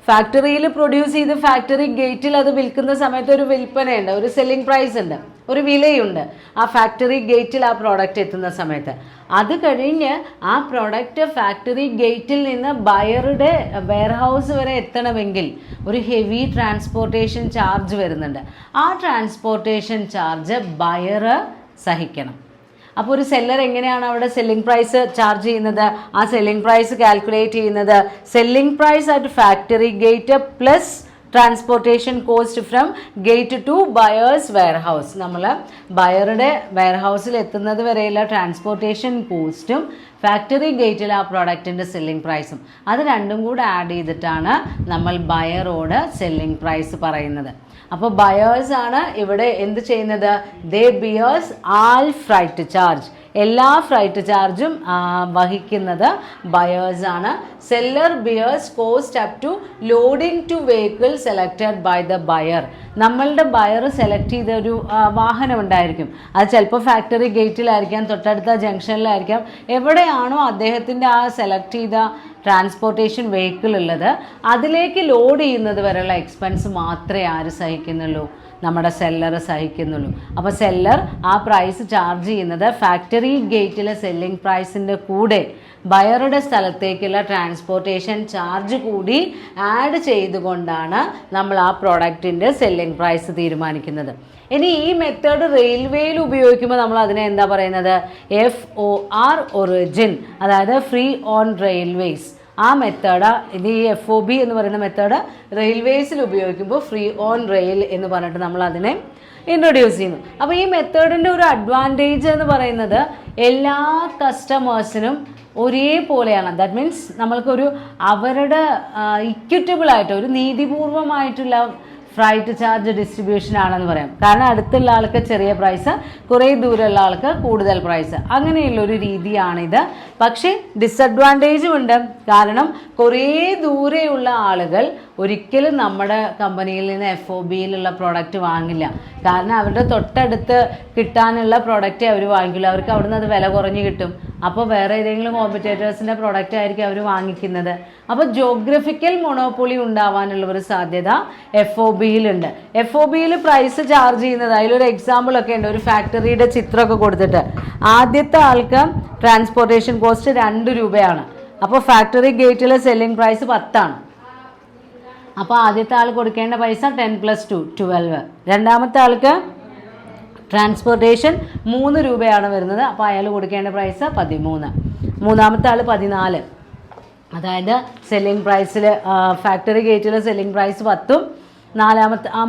ഫാക്ടറിയിൽ പ്രൊഡ്യൂസ് ചെയ്ത് ഫാക്ടറി ഗേറ്റിൽ അത് വിൽക്കുന്ന സമയത്ത് ഒരു വിൽപ്പനയുണ്ട്, ഒരു സെല്ലിംഗ് പ്രൈസ് ഉണ്ട്, ഒരു വിലയുണ്ട് ആ ഫാക്ടറി ഗേറ്റിൽ ആ പ്രോഡക്റ്റ് എത്തുന്ന സമയത്ത്. അത് കഴിഞ്ഞ് ആ പ്രോഡക്റ്റ് ഫാക്ടറി ഗേറ്റിൽ നിന്ന് ബയറുടെ വെയർഹൗസ് വരെ എത്തണമെങ്കിൽ ഒരു ഹെവി ട്രാൻസ്പോർട്ടേഷൻ ചാർജ് വരുന്നുണ്ട്. ആ ട്രാൻസ്പോർട്ടേഷൻ ചാർജ് ബയർ സഹിക്കണം. അപ്പോൾ ഒരു സെല്ലർ എങ്ങനെയാണ് അവിടെ സെല്ലിംഗ് പ്രൈസ് ചാർജ് ചെയ്യുന്നത്? ആ സെല്ലിംഗ് പ്രൈസ് കാൽക്കുലേറ്റ് ചെയ്യുന്നത് selling price at factory gate plus transportation cost from gate to buyers warehouse. നമ്മൾ ബയറുടെ വെയർഹൗസിൽ എത്തുന്നത് വരെയുള്ള ട്രാൻസ്പോർട്ടേഷൻ കോസ്റ്റും ഫാക്ടറി ഗേറ്റിൽ ആ പ്രോഡക്റ്റിൻ്റെ സെല്ലിംഗ് പ്രൈസും, അത് രണ്ടും കൂടെ ആഡ് ചെയ്തിട്ടാണ് നമ്മൾ ബയറോട് സെല്ലിംഗ് പ്രൈസ് പറയുന്നത്. അപ്പോൾ ബയേഴ്സ് ആണ് ഇവിടെ എന്ത് ചെയ്യുന്നത്? They bears all freight charge. എല്ലാ ഫ്രൈറ്റ് ചാർജും വഹിക്കുന്നത് ബയേഴ്സാണ്. Seller bears cost up to loading to vehicle selected by the buyer. നമ്മളുടെ ബയർ സെലക്ട് ചെയ്ത ഒരു വാഹനം ഉണ്ടായിരിക്കും. അത് ചിലപ്പോൾ ഫാക്ടറി ഗേറ്റിലായിരിക്കാം, തൊട്ടടുത്ത ജംഗ്ഷനിലായിരിക്കാം. എവിടെയാണോ അദ്ദേഹത്തിൻ്റെ ആ സെലക്ട് ചെയ്ത ട്രാൻസ്പോർട്ടേഷൻ വെഹിക്കിൾ ഉള്ളത്, അതിലേക്ക് ലോഡ് ചെയ്യുന്നത് വരെയുള്ള എക്സ്പെൻസ് മാത്രമേ ആര് സഹിക്കുന്നുള്ളൂ? നമ്മുടെ സെല്ലർ സഹിക്കുന്നുള്ളൂ. അപ്പോൾ സെല്ലർ ആ പ്രൈസ് ചാർജ് ചെയ്യുന്നത് ഫാക്ടറി ഗേറ്റിലെ സെല്ലിംഗ് പ്രൈസിൻ്റെ കൂടെ ബയറുടെ സ്ഥലത്തേക്കുള്ള ട്രാൻസ്പോർട്ടേഷൻ ചാർജ് കൂടി ആഡ് ചെയ്തുകൊണ്ടാണ് നമ്മൾ ആ പ്രോഡക്റ്റിൻ്റെ സെല്ലിംഗ് പ്രൈസ് തീരുമാനിക്കുന്നത്. ഇനി ഈ മെത്തേഡ് റെയിൽവേയിൽ ഉപയോഗിക്കുമ്പോൾ നമ്മൾ അതിനെ എന്താ പറയുന്നത്? FOR ഒറിജിൻ, അതായത് ഫ്രീ ഓൺ റെയിൽവേസ്. ആ മെത്തേഡ്, ഇത് ഈ FOB എന്ന് പറയുന്ന മെത്തേഡ് റെയിൽവേസിൽ ഉപയോഗിക്കുമ്പോൾ ഫ്രീ ഓൺ റെയിൽ എന്ന് പറഞ്ഞിട്ട് നമ്മൾ അതിനെ ഇൻട്രൊഡ്യൂസ് ചെയ്യുന്നു. അപ്പോൾ ഈ മെത്തേഡിൻ്റെ ഒരു അഡ്വാൻറ്റേജ് എന്ന് പറയുന്നത് എല്ലാ കസ്റ്റമേഴ്സിനും ഒരേപോലെയാണ്. ദാറ്റ് മീൻസ് നമ്മൾക്കൊരു അവരുടെ ഇക്വിറ്റബിൾ ആയിട്ട് ഒരു നീതിപൂർവമായിട്ടുള്ള ഫ്രൈറ്റ് ചാർജ് ഡിസ്ട്രിബ്യൂഷൻ ആണെന്ന് പറയാം. കാരണം അടുത്തുള്ള ആൾക്ക് ചെറിയ പ്രൈസ്, കുറേ ദൂരമുള്ള ആൾക്ക് കൂടുതൽ പ്രൈസ്, അങ്ങനെയുള്ളൊരു രീതിയാണിത്. പക്ഷേ ഡിസഡ്വാൻറ്റേജും ഉണ്ട്. കാരണം കുറേ ദൂരെയുള്ള ആളുകൾ ഒരിക്കലും നമ്മുടെ കമ്പനിയിൽ നിന്ന് FOBയിലുള്ള പ്രോഡക്റ്റ് വാങ്ങില്ല. കാരണം അവരുടെ തൊട്ടടുത്ത് കിട്ടാനുള്ള പ്രോഡക്റ്റ് അവർ വാങ്ങിക്കില്ല. അവർക്ക് അവിടുന്ന് അത് വില കുറഞ്ഞ് കിട്ടും. അപ്പോൾ വേറെ ഏതെങ്കിലും കോമ്പറ്റേറ്റേഴ്സിൻ്റെ പ്രോഡക്റ്റ് ആയിരിക്കും അവർ വാങ്ങിക്കുന്നത്. അപ്പോൾ ജോഗ്രഫിക്കൽ മൊണോപ്പൊളി ഉണ്ടാവാനുള്ള ഒരു സാധ്യത FOBയിലുണ്ട്. FOBയിൽ പ്രൈസ് ചാർജ് ചെയ്യുന്നത്, അതിലൊരു എക്സാമ്പിളൊക്കെ ഉണ്ട്. ഒരു ഫാക്ടറിയുടെ ചിത്രമൊക്കെ കൊടുത്തിട്ട് ആദ്യത്തെ ആൾക്ക് ട്രാൻസ്പോർട്ടേഷൻ കോസ്റ്റ് 2 രൂപയാണ്. അപ്പോൾ ഫാക്ടറി ഗേറ്റിലെ സെല്ലിംഗ് പ്രൈസ് 10 ആണ്. അപ്പോൾ ആദ്യത്തെ ആൾ കൊടുക്കേണ്ട പൈസ 10 + 2 12. രണ്ടാമത്തെ ആൾക്ക് ട്രാൻസ്പോർട്ടേഷൻ 3 രൂപയാണ് വരുന്നത്. അപ്പോൾ അയാൾ കൊടുക്കേണ്ട പ്രൈസ് 13. മൂന്നാമത്തെ ആൾ 14. അതായത് സെല്ലിംഗ് പ്രൈസിൽ ഫാക്ടറി ഗേറ്റിൽ സെല്ലിംഗ് പ്രൈസ് 10ഉം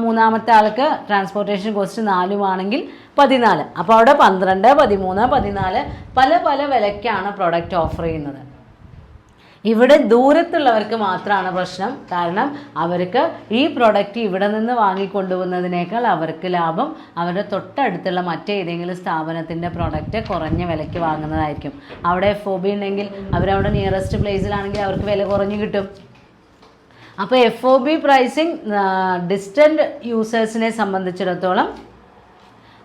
മൂന്നാമത്തെ ആൾക്ക് ട്രാൻസ്പോർട്ടേഷൻ കോസ്റ്റ് 4 ആണെങ്കിൽ 14. അപ്പോൾ അവിടെ 12, 13, 14 പല പല വിലയ്ക്കാണ് പ്രൊഡക്റ്റ് ഓഫർ ചെയ്യുന്നത്. ഇവിടെ ദൂരത്തുള്ളവർക്ക് മാത്രമാണ് പ്രശ്നം. കാരണം അവർക്ക് ഈ പ്രൊഡക്റ്റ് ഇവിടെ നിന്ന് വാങ്ങിക്കൊണ്ടുപോകുന്നതിനേക്കാൾ അവർക്ക് ലാഭം അവരുടെ തൊട്ടടുത്തുള്ള മറ്റേതെങ്കിലും സ്ഥാപനത്തിൻ്റെ പ്രൊഡക്റ്റ് കുറഞ്ഞ വിലയ്ക്ക് വാങ്ങുന്നതായിരിക്കും. അവിടെ FOB ഉണ്ടെങ്കിൽ അവരവിടെ നിയറസ്റ്റ് പ്ലേസിലാണെങ്കിൽ അവർക്ക് വില കുറഞ്ഞ് കിട്ടും. അപ്പോൾ FOB പ്രൈസിങ് ഡിസ്റ്റൻറ്റ് യൂസേഴ്സിനെ സംബന്ധിച്ചിടത്തോളം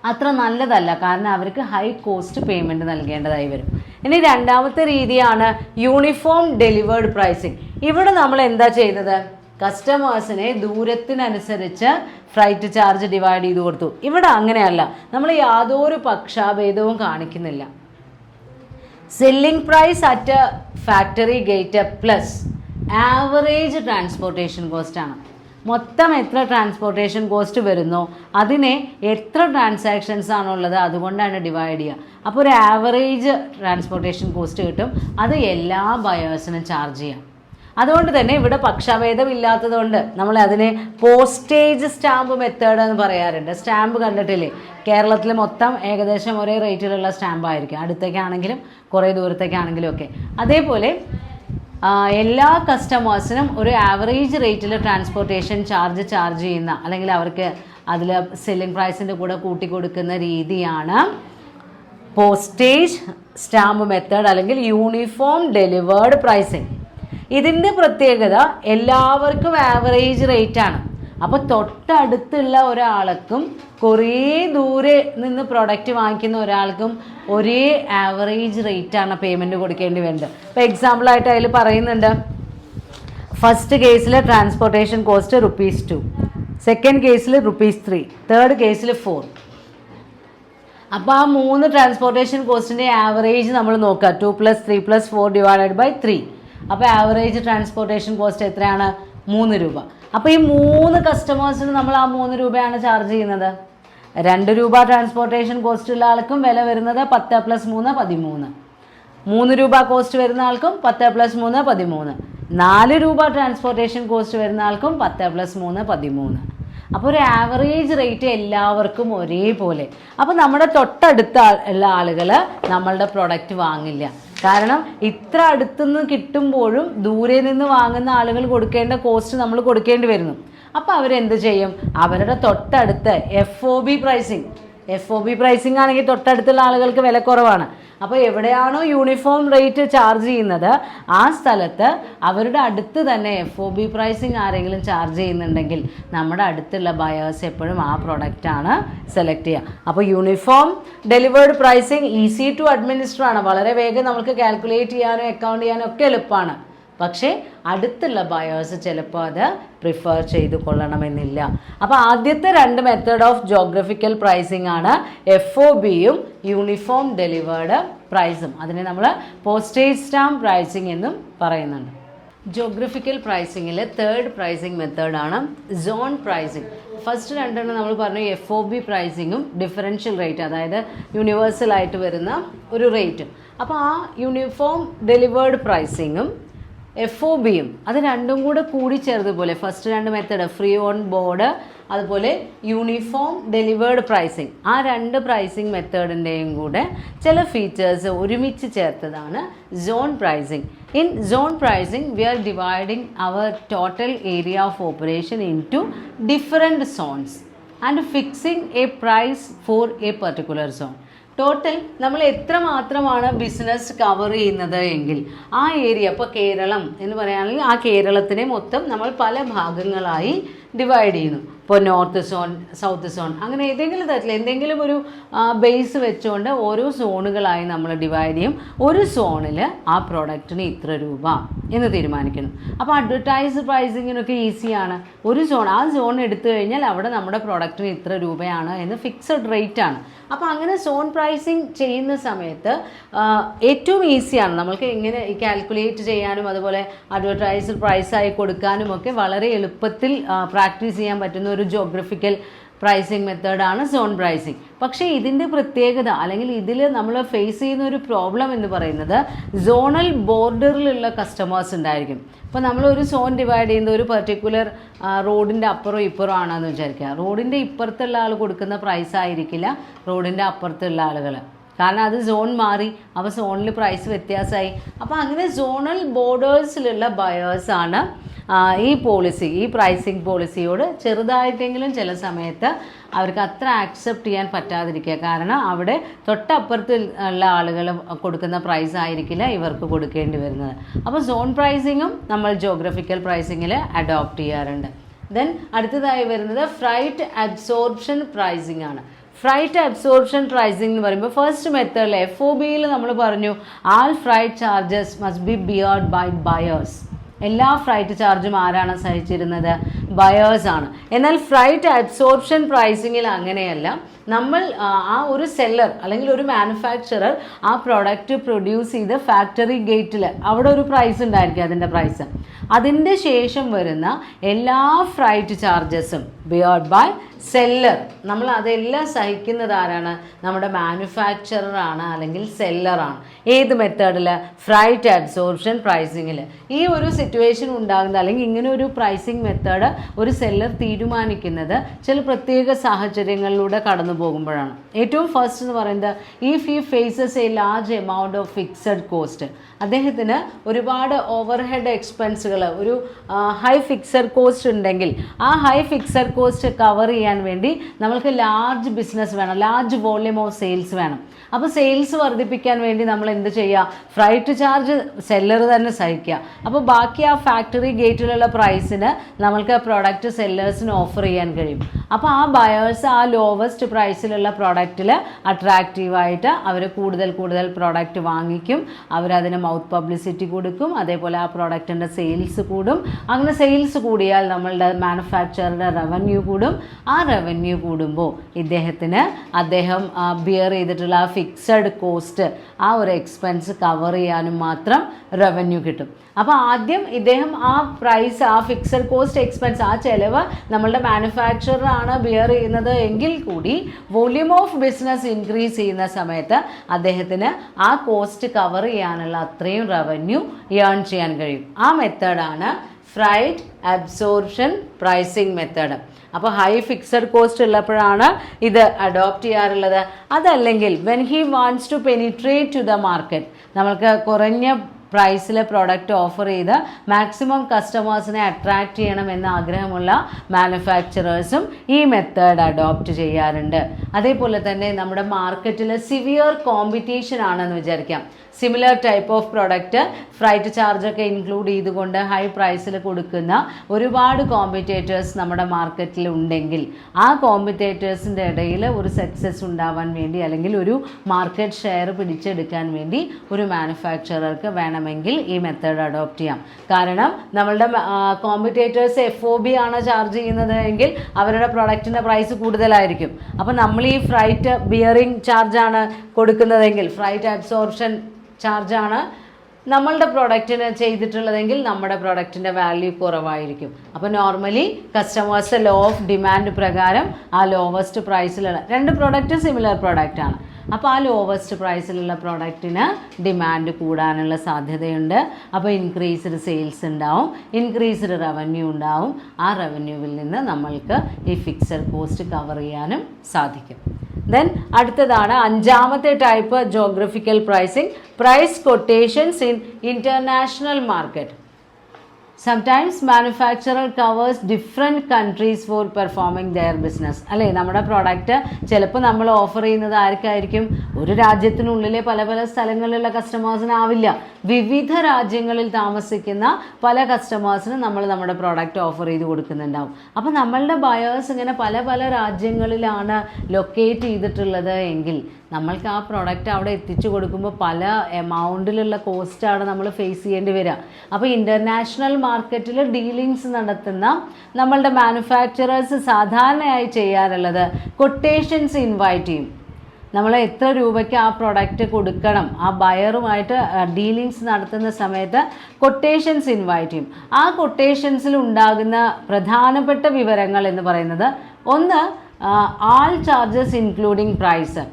അത്ര നല്ലതല്ല. കാരണം അവർക്ക് ഹൈ കോസ്റ്റ് പേയ്മെൻറ്റ് നൽകേണ്ടതായി വരും. ഇനി രണ്ടാമത്തെ രീതിയാണ് യൂണിഫോം ഡെലിവേർഡ് പ്രൈസിങ്. ഇവിടെ നമ്മൾ എന്താ ചെയ്തത്? കസ്റ്റമേഴ്സിനെ ദൂരത്തിനനുസരിച്ച് ഫ്രൈറ്റ് ചാർജ് ഡിവൈഡ് ചെയ്ത് കൊടുത്തു. ഇവിടെ അങ്ങനെയല്ല, നമ്മൾ യാതൊരു പക്ഷാഭേദവും കാണിക്കുന്നില്ല. Selling price at factory gate plus average transportation cost ആണ്. മൊത്തം എത്ര ട്രാൻസ്പോർട്ടേഷൻ കോസ്റ്റ് വരുന്നോ അതിനെ എത്ര ട്രാൻസാക്ഷൻസ് ആണുള്ളത് അതുകൊണ്ടാണ് ഡിവൈഡ് ചെയ്യുക. അപ്പോൾ ഒരു ആവറേജ് ട്രാൻസ്പോർട്ടേഷൻ കോസ്റ്റ് കിട്ടും. അത് എല്ലാ ബയേഴ്സിനും ചാർജ് ചെയ്യാം. അതുകൊണ്ട് തന്നെ ഇവിടെ പക്ഷഭേദം ഇല്ലാത്തതുകൊണ്ട് നമ്മൾ അതിനെ പോസ്റ്റേജ് സ്റ്റാമ്പ് മെത്തേഡ് എന്ന് പറയാറുണ്ട്. സ്റ്റാമ്പ് കണ്ടിട്ടില്ലേ? കേരളത്തിൽ മൊത്തം ഏകദേശം ഒരേ റേറ്റിലുള്ള സ്റ്റാമ്പായിരിക്കും, അടുത്തേക്കാണെങ്കിലും കുറേ ദൂരത്തേക്കാണെങ്കിലും ഒക്കെ. അതേപോലെ എല്ലാ കസ്റ്റമേഴ്സിനും ഒരു ആവറേജ് റേറ്റിൽ ട്രാൻസ്പോർട്ടേഷൻ ചാർജ് ചെയ്യുന്ന, അല്ലെങ്കിൽ അവർക്ക് അതിൽ സെല്ലിംഗ് പ്രൈസിൻ്റെ കൂടെ കൂട്ടി കൊടുക്കുന്ന രീതിയാണ് പോസ്റ്റേജ് സ്റ്റാമ്പ് മെത്തേഡ് അല്ലെങ്കിൽ യൂണിഫോം ഡെലിവേർഡ് പ്രൈസിങ്. ഇതിൻ്റെ പ്രത്യേകത എല്ലാവർക്കും ആവറേജ് റേറ്റാണ്. അപ്പോൾ തൊട്ടടുത്തുള്ള ഒരാൾക്കും കുറേ ദൂരെ നിന്ന് പ്രൊഡക്റ്റ് വാങ്ങിക്കുന്ന ഒരാൾക്കും ഒരേ ആവറേജ് റേറ്റാണ് പേയ്മെൻറ്റ് കൊടുക്കേണ്ടി വരുന്നത്. ഇപ്പോൾ എക്സാമ്പിളായിട്ട് അതിൽ പറയുന്നുണ്ട്, ഫസ്റ്റ് കേസിൽ ട്രാൻസ്പോർട്ടേഷൻ കോസ്റ്റ് ₹2, സെക്കൻഡ് കേസിൽ ₹3, തേർഡ് കേസിൽ 4. അപ്പോൾ ആ 3 ട്രാൻസ്പോർട്ടേഷൻ കോസ്റ്റിൻ്റെ ആവറേജ് നമ്മൾ നോക്കുക. 2 + 3 + 4 / 3. അപ്പോൾ ആവറേജ് ട്രാൻസ്പോർട്ടേഷൻ കോസ്റ്റ് എത്രയാണ്? 3 രൂപ. അപ്പോൾ ഈ 3 കസ്റ്റമേഴ്സിന് നമ്മൾ ആ 3 രൂപയാണ് ചാർജ് ചെയ്യുന്നത്. 2 രൂപ ട്രാൻസ്പോർട്ടേഷൻ കോസ്റ്റുള്ള ആൾക്കും വില വരുന്നത് 10 + 3 13. 3 രൂപ കോസ്റ്റ് വരുന്ന ആൾക്കും 10 + 3 13. 4 രൂപ ട്രാൻസ്പോർട്ടേഷൻ കോസ്റ്റ് വരുന്ന ആൾക്കും 10 + 3 13. അപ്പോൾ ഒരു ആവറേജ് റേറ്റ് എല്ലാവർക്കും ഒരേപോലെ. അപ്പോൾ നമ്മുടെ തൊട്ടടുത്ത ഉള്ള ആളുകൾ നമ്മളുടെ പ്രൊഡക്റ്റ് വാങ്ങില്ല. കാരണം ഇത്ര അടുത്തുനിന്ന് കിട്ടുമ്പോഴും ദൂരെ നിന്ന് വാങ്ങുന്ന ആളുകൾ കൊടുക്കേണ്ട കോസ്റ്റ് നമ്മൾ കൊടുക്കേണ്ടി വരുന്നു. അപ്പോൾ അവരെന്ത് ചെയ്യും? അവരുടെ തൊട്ടടുത്ത് FOB പ്രൈസിങ്, FOB പ്രൈസിംഗ് ആണെങ്കിൽ തൊട്ടടുത്തുള്ള ആളുകൾക്ക് വില കുറവാണ്. അപ്പോൾ എവിടെയാണോ യൂണിഫോം റേറ്റ് ചാർജ് ചെയ്യുന്നത് ആ സ്ഥലത്ത് അവരുടെ അടുത്ത് തന്നെ FOB പ്രൈസിങ് ആരെങ്കിലും ചാർജ് ചെയ്യുന്നുണ്ടെങ്കിൽ നമ്മുടെ അടുത്തുള്ള ബയേഴ്സ് എപ്പോഴും ആ പ്രൊഡക്റ്റാണ് സെലക്ട് ചെയ്യുക. അപ്പോൾ uniform delivered pricing easy to administer ആണ്. വളരെ വേഗം നമുക്ക് കാൽക്കുലേറ്റ് ചെയ്യാനും അക്കൗണ്ട് ചെയ്യാനും ഒക്കെ എളുപ്പമാണ്. പക്ഷേ അടുത്തുള്ള ബയേഴ്സ് ചിലപ്പോൾ അത് പ്രിഫർ ചെയ്ത് കൊള്ളണമെന്നില്ല. അപ്പോൾ ആദ്യത്തെ 2 മെത്തേഡ് ഓഫ് ജോഗ്രഫിക്കൽ പ്രൈസിംഗ് ആണ് FOBയും യൂണിഫോം ഡെലിവേർഡ് പ്രൈസും. അതിനെ നമ്മൾ പോസ്റ്റേജ് സ്റ്റാമ്പ് പ്രൈസിംഗ് എന്നും പറയുന്നുണ്ട്. ജോഗ്രഫിക്കൽ പ്രൈസിങ്ങിൽ 3rd പ്രൈസിംഗ് മെത്തേഡാണ് സോൺ പ്രൈസിംഗ്. ഫസ്റ്റ് 2 നമ്മൾ പറഞ്ഞു FOB പ്രൈസിങ്ങും ഡിഫറൻഷ്യൽ റേറ്റ്, അതായത് യൂണിവേഴ്സൽ ആയിട്ട് വരുന്ന ഒരു റേറ്റും. അപ്പോൾ ആ യൂണിഫോം ഡെലിവേർഡ് പ്രൈസിങ്ങും FOBയും അത് രണ്ടും കൂടെ കൂടി ചേർന്നതുപോലെ first 2 method free on board അതുപോലെ യൂണിഫോം ഡെലിവേർഡ് പ്രൈസിങ്, ആ 2 പ്രൈസിങ് മെത്തേഡിൻ്റെയും കൂടെ ചില ഫീച്ചേഴ്സ് ഒരുമിച്ച് ചേർത്തതാണ് zone pricing. In zone pricing we are dividing our total area of operation into different zones and fixing a price for a particular zone. Total നമ്മൾ എത്ര മാത്രമാണ് business cover ചെയ്യുന്നത് എങ്കിൽ ആ ഏരിയ, ഇപ്പോൾ കേരളം എന്ന് പറയുകയാണെങ്കിൽ ആ കേരളത്തിനെ മൊത്തം നമ്മൾ പല ഭാഗങ്ങളായി ഡിവൈഡ് ചെയ്യുന്നു. ഇപ്പോൾ നോർത്ത് സോൺ, സൗത്ത് സോൺ, അങ്ങനെ ഏതെങ്കിലും തരത്തിൽ എന്തെങ്കിലും ഒരു ബേസ് വെച്ചുകൊണ്ട് ഓരോ സോണുകളായി നമ്മൾ ഡിവൈഡ് ചെയ്യും. ഒരു സോണിൽ ആ പ്രോഡക്റ്റിന് ഇത്ര രൂപ എന്ന് തീരുമാനിക്കുന്നു. അപ്പോൾ അഡ്വർടൈസ് പ്രൈസിങ്ങിനൊക്കെ ഈസിയാണ്. ഒരു സോൺ, ആ സോൺ എടുത്തു കഴിഞ്ഞാൽ അവിടെ നമ്മുടെ പ്രോഡക്റ്റിന് ഇത്ര രൂപയാണ് എന്ന് ഫിക്സഡ് റേറ്റ് ആണ്. അപ്പോൾ അങ്ങനെ സോൺ പ്രൈസിങ് ചെയ്യുന്ന സമയത്ത് ഏറ്റവും ഈസിയാണ് നമ്മൾക്ക് ഇങ്ങനെ കാൽക്കുലേറ്റ് ചെയ്യാനും അതുപോലെ അഡ്വർടൈസ് പ്രൈസായി കൊടുക്കാനും ഒക്കെ വളരെ എളുപ്പത്തിൽ പ്രാക്ടീസ് ചെയ്യാൻ പറ്റുന്ന ഒരു ജോഗ്രഫിക്കൽ പ്രൈസിങ് മെത്തേഡാണ് സോൺ പ്രൈസിങ്. പക്ഷേ ഇതിൻ്റെ പ്രത്യേകത അല്ലെങ്കിൽ ഇതിൽ നമ്മൾ ഫേസ് ചെയ്യുന്ന ഒരു പ്രോബ്ലം എന്ന് പറയുന്നത് സോണൽ ബോർഡറിലുള്ള കസ്റ്റമേഴ്സ് ഉണ്ടായിരിക്കും. ഇപ്പോൾ നമ്മളൊരു സോൺ ഡിവൈഡ് ചെയ്യുന്നത് ഒരു പെർട്ടിക്കുലർ റോഡിൻ്റെ അപ്പുറം ഇപ്പുറം ആണെന്ന് വിചാരിക്കുക. റോഡിൻ്റെ ഇപ്പുറത്തുള്ള ആൾ കൊടുക്കുന്ന പ്രൈസ് ആയിരിക്കില്ല റോഡിൻ്റെ അപ്പുറത്തുള്ള ആളുകൾ, കാരണം അത് സോൺ മാറി, അപ്പോൾ സോണിൽ പ്രൈസ് വ്യത്യാസമായി. അപ്പോൾ അങ്ങനെ സോണൽ ബോർഡേഴ്സിലുള്ള ബയേഴ്സാണ് ഈ പ്രൈസിങ് പോളിസിയോട് ചെറുതായിട്ടെങ്കിലും ചില സമയത്ത് അവർക്ക് അത്ര ആക്സെപ്റ്റ് ചെയ്യാൻ പറ്റാതിരിക്കുക. കാരണം അവിടെ തൊട്ടപ്പുറത്ത് ഉള്ള ആളുകൾ കൊടുക്കുന്ന പ്രൈസ് ആയിരിക്കില്ല ഇവർക്ക് കൊടുക്കേണ്ടി വരുന്നത്. അപ്പോൾ സോൺ പ്രൈസിങ്ങും നമ്മൾ ജോഗ്രഫിക്കൽ പ്രൈസിങ്ങിൽ അഡോപ്റ്റ് ചെയ്യാറുണ്ട്. ദെൻ അടുത്തതായി വരുന്നത് ഫ്രൈറ്റ് അബ്സോർപ്ഷൻ പ്രൈസിംഗ് ആണ്. ഫ്രൈറ്റ് അബ്സോർപ്ഷൻ പ്രൈസിംഗ് എന്ന് പറയുമ്പോൾ ഫസ്റ്റ് മെത്തേഡിൽ FOBയിൽ നമ്മൾ പറഞ്ഞു all freight charges must be beared by buyers. എല്ലാ ഫ്രൈറ്റ് ചാർജും ആരാണ് സഹിച്ചിരുന്നത്? ബയേഴ്സ് ആണ്. എന്നാൽ ഫ്രൈറ്റ് അബ്സോർപ്ഷൻ പ്രൈസിങ്ങിൽ അങ്ങനെയല്ല. നമ്മൾ ആ ഒരു സെല്ലർ അല്ലെങ്കിൽ ഒരു മാനുഫാക്ചറർ ആ പ്രോഡക്റ്റ് പ്രൊഡ്യൂസ് ചെയ്ത് ഫാക്ടറി ഗേറ്റിൽ അവിടെ ഒരു പ്രൈസ് ഉണ്ടായിരിക്കും, അതിൻ്റെ പ്രൈസ്. അതിൻ്റെ ശേഷം വരുന്ന എല്ലാ ഫ്രൈറ്റ് ചാർജസും ബിയർഡ് ബൈ സെല്ലർ. നമ്മൾ അതെല്ലാം സഹിക്കുന്നത് ആരാണ്? നമ്മുടെ മാനുഫാക്ചററാണ് അല്ലെങ്കിൽ സെല്ലറാണ്. ഏത് മെത്തേഡിൽ? ഫ്രൈറ്റ് അബ്സോർപ്ഷൻ പ്രൈസിങ്ങിൽ. ഈ ഒരു സിറ്റുവേഷൻ ഉണ്ടാകുന്നത് അല്ലെങ്കിൽ ഇങ്ങനെ ഒരു പ്രൈസിങ് മെത്തേഡ് ഒരു സെല്ലർ തീരുമാനിക്കുന്നത് ചില പ്രത്യേക സാഹചര്യങ്ങളിലൂടെ കടന്നു പോകുമ്പോഴാണ്. ഏറ്റവും ഫസ്റ്റ് എന്ന് പറയുന്നത് if he faces a large amount of fixed cost. അദ്ദേഹത്തിന് ഒരുപാട് ഓവർഹെഡ് എക്സ്പെൻസുകൾ, ഒരു ഹൈ ഫിക്സഡ് കോസ്റ്റ് ഉണ്ടെങ്കിൽ ആ ഹൈ ഫിക്സഡ് കോസ്റ്റ് കവർ ചെയ്യാൻ വേണ്ടി നമ്മൾക്ക് ലാർജ് ബിസിനസ് വേണം, ലാർജ് വോള്യൂം ഓഫ് സെയിൽസ് വേണം. അപ്പോൾ സെയിൽസ് വർദ്ധിപ്പിക്കാൻ വേണ്ടി നമ്മൾ എന്ത് ചെയ്യുക? ഫ്രൈറ്റ് ചാർജ് സെല്ലർ തന്നെ സഹിക്കുക. അപ്പോൾ ബാക്കി ആ ഫാക്ടറി ഗേറ്റിലുള്ള പ്രൈസിന് നമ്മൾക്ക് പ്രോഡക്റ്റ് സെല്ലേഴ്സിന് ഓഫർ ചെയ്യാൻ കഴിയും. അപ്പോൾ ആ ബയേഴ്സ് ആ ലോവസ്റ്റ് പ്രൈസിലുള്ള പ്രോഡക്റ്റിൽ അട്രാക്റ്റീവായിട്ട് അവർ കൂടുതൽ പ്രോഡക്റ്റ് വാങ്ങിക്കും. അവരതിന് മൗത്ത് പബ്ലിസിറ്റി കൊടുക്കും. അതേപോലെ ആ പ്രോഡക്റ്റിൻ്റെ സെയിൽസ് കൂടും. അങ്ങനെ സെയിൽസ് കൂടിയാൽ നമ്മളുടെ മാനുഫാക്ചറുടെ റവന്യൂ കൂടും. ആ റവന്യൂ കൂടുമ്പോൾ അദ്ദേഹം ബിയർ ചെയ്തിട്ടുള്ള ആ ഫിക്സഡ് കോസ്റ്റ്, ആ ഒരു എക്സ്പെൻസ് കവർ ചെയ്യാനും മാത്രം റവന്യൂ കിട്ടും. അപ്പോൾ ആദ്യം ഇദ്ദേഹം ആ പ്രൈസ്, ആ ഫിക്സഡ് കോസ്റ്റ് എക്സ്പെൻസ്, ആ ചിലവ് നമ്മളുടെ മാനുഫാക്ചറാണ് ബിയർ ചെയ്യുന്നത് എങ്കിൽ കൂടി വോള്യൂം ഓഫ് ബിസിനസ് ഇൻക്രീസ് ചെയ്യുന്ന സമയത്ത് അദ്ദേഹത്തിന് ആ കോസ്റ്റ് കവർ ചെയ്യാനുള്ള അത്രയും റവന്യൂ ഏൺ ചെയ്യാൻ കഴിയും. ആ മെത്തേഡാണ് ഫ്രൈറ്റ് അബ്സോർപ്ഷൻ പ്രൈസിംഗ് മെത്തേഡ്. അപ്പോൾ ഹൈ ഫിക്സഡ് കോസ്റ്റ് ഉള്ളപ്പോഴാണ് ഇത് അഡോപ്റ്റ് ചെയ്യാറുള്ളത്. അതല്ലെങ്കിൽ when he wants to penetrate to the market, നമ്മൾക്ക് കുറഞ്ഞ പ്രൈസിലെ പ്രൊഡക്റ്റ് ഓഫർ ചെയ്ത് മാക്സിമം കസ്റ്റമേഴ്സിനെ അട്രാക്റ്റ് ചെയ്യണമെന്ന ആഗ്രഹമുള്ള മാനുഫാക്ചറേഴ്സും ഈ മെത്തേഡ് അഡോപ്റ്റ് ചെയ്യാറുണ്ട്. അതേപോലെ തന്നെ നമ്മുടെ മാർക്കറ്റിൽ സിവിയർ കോമ്പറ്റീഷൻ ആണെന്ന് വിചാരിക്കാം. Similar type of product freight ചാർജൊക്കെ ഇൻക്ലൂഡ് ചെയ്തുകൊണ്ട് ഹൈ പ്രൈസിൽ കൊടുക്കുന്ന ഒരുപാട് കോമ്പറ്റേറ്റേഴ്സ് നമ്മുടെ മാർക്കറ്റിൽ ഉണ്ടെങ്കിൽ ആ കോമ്പറ്റേറ്റേഴ്സിൻ്റെ ഇടയിൽ ഒരു സക്സസ് ഉണ്ടാവാൻ വേണ്ടി അല്ലെങ്കിൽ ഒരു മാർക്കറ്റ് ഷെയർ പിടിച്ചെടുക്കാൻ വേണ്ടി ഒരു മാനുഫാക്ചറർക്ക് വേണമെങ്കിൽ ഈ മെത്തേഡ് അഡോപ്റ്റ് ചെയ്യാം. കാരണം നമ്മളുടെ കോമ്പറ്റേറ്റേഴ്സ് FOB ആണ് ചാർജ് ചെയ്യുന്നത് എങ്കിൽ അവരുടെ പ്രൊഡക്റ്റിൻ്റെ പ്രൈസ് കൂടുതലായിരിക്കും. അപ്പോൾ നമ്മൾ ഈ ഫ്രൈറ്റ് ബിയറിംഗ് ചാർജാണ് കൊടുക്കുന്നതെങ്കിൽ, ഫ്രൈറ്റ് അബ്സോർപ്ഷൻ ചാർജാണ് നമ്മളുടെ പ്രൊഡക്റ്റിന് ചെയ്തിട്ടുള്ളതെങ്കിൽ നമ്മുടെ പ്രൊഡക്റ്റിൻ്റെ വാല്യൂ കുറവായിരിക്കും. അപ്പോൾ normally customers law of demand പ്രകാരം ആ ലോവസ്റ്റ് പ്രൈസിലുള്ള 2 പ്രൊഡക്റ്റ് സിമിലർ പ്രൊഡക്റ്റാണ്. അപ്പോൾ ആ ലോവസ്റ്റ് പ്രൈസിലുള്ള പ്രൊഡക്റ്റിന് ഡിമാൻഡ് കൂടാനുള്ള സാധ്യതയുണ്ട്. അപ്പോൾ ഇൻക്രീസ്ഡ് സെയിൽസ് ഉണ്ടാവും, ഇൻക്രീസ്ഡ് റവന്യൂ ഉണ്ടാവും. ആ റവന്യൂവിൽ നിന്ന് നമ്മൾക്ക് ഈ ഫിക്സഡ് കോസ്റ്റ് കവർ ചെയ്യാനും സാധിക്കും. ദെൻ അടുത്തതാണ് 5ാമത്തെ type geographical pricing, price quotations in international market. Sometimes manufacturer covers different countries for performing their business. അല്ലേ, നമ്മുടെ പ്രോഡക്റ്റ് ചിലപ്പോൾ നമ്മൾ ഓഫർ ചെയ്യുന്നത് ആർക്കായിരിക്കും? ഒരു രാജ്യത്തിനുള്ളിലെ പല പല സ്ഥലങ്ങളിലുള്ള കസ്റ്റമേഴ്സിനാവില്ല. വിവിധ രാജ്യങ്ങളിൽ താമസിക്കുന്ന പല കസ്റ്റമേഴ്സിന് നമ്മൾ നമ്മുടെ പ്രോഡക്റ്റ് ഓഫർ ചെയ്ത് കൊടുക്കുന്നുണ്ടാവും. അപ്പോൾ നമ്മളുടെ ബയേഴ്സ് ഇങ്ങനെ പല പല രാജ്യങ്ങളിലാണ് ലൊക്കേറ്റ് ചെയ്തിട്ടുള്ളത് എങ്കിൽ നമ്മൾക്ക് ആ പ്രോഡക്റ്റ് അവിടെ എത്തിച്ചു കൊടുക്കുമ്പോൾ പല എമൗണ്ടിലുള്ള കോസ്റ്റാണ് നമ്മൾ ഫേസ് ചെയ്യേണ്ടി വരിക. അപ്പോൾ ഇൻ്റർനാഷണൽ മാർക്കറ്റിൽ ഡീലിങ്സ് നടത്തുന്ന നമ്മളുടെ മാനുഫാക്ചറേഴ്സ് സാധാരണയായി ചെയ്യാറുള്ളത് കൊട്ടേഷൻസ് ഇൻവൈറ്റ് ചെയ്യും. നമ്മൾ എത്ര രൂപയ്ക്ക് ആ പ്രൊഡക്റ്റ് കൊടുക്കണം, ആ ബയറുമായിട്ട് ഡീലിങ്സ് നടത്തുന്ന സമയത്ത് കൊട്ടേഷൻസ് ഇൻവൈറ്റ് ചെയ്യും. ആ കൊട്ടേഷൻസിൽ ഉണ്ടാകുന്ന പ്രധാനപ്പെട്ട വിവരങ്ങൾ എന്ന് പറയുന്നത്, ഒന്ന് ആൾ ചാർജസ് ഇൻക്ലൂഡിങ് പ്രൈസ്,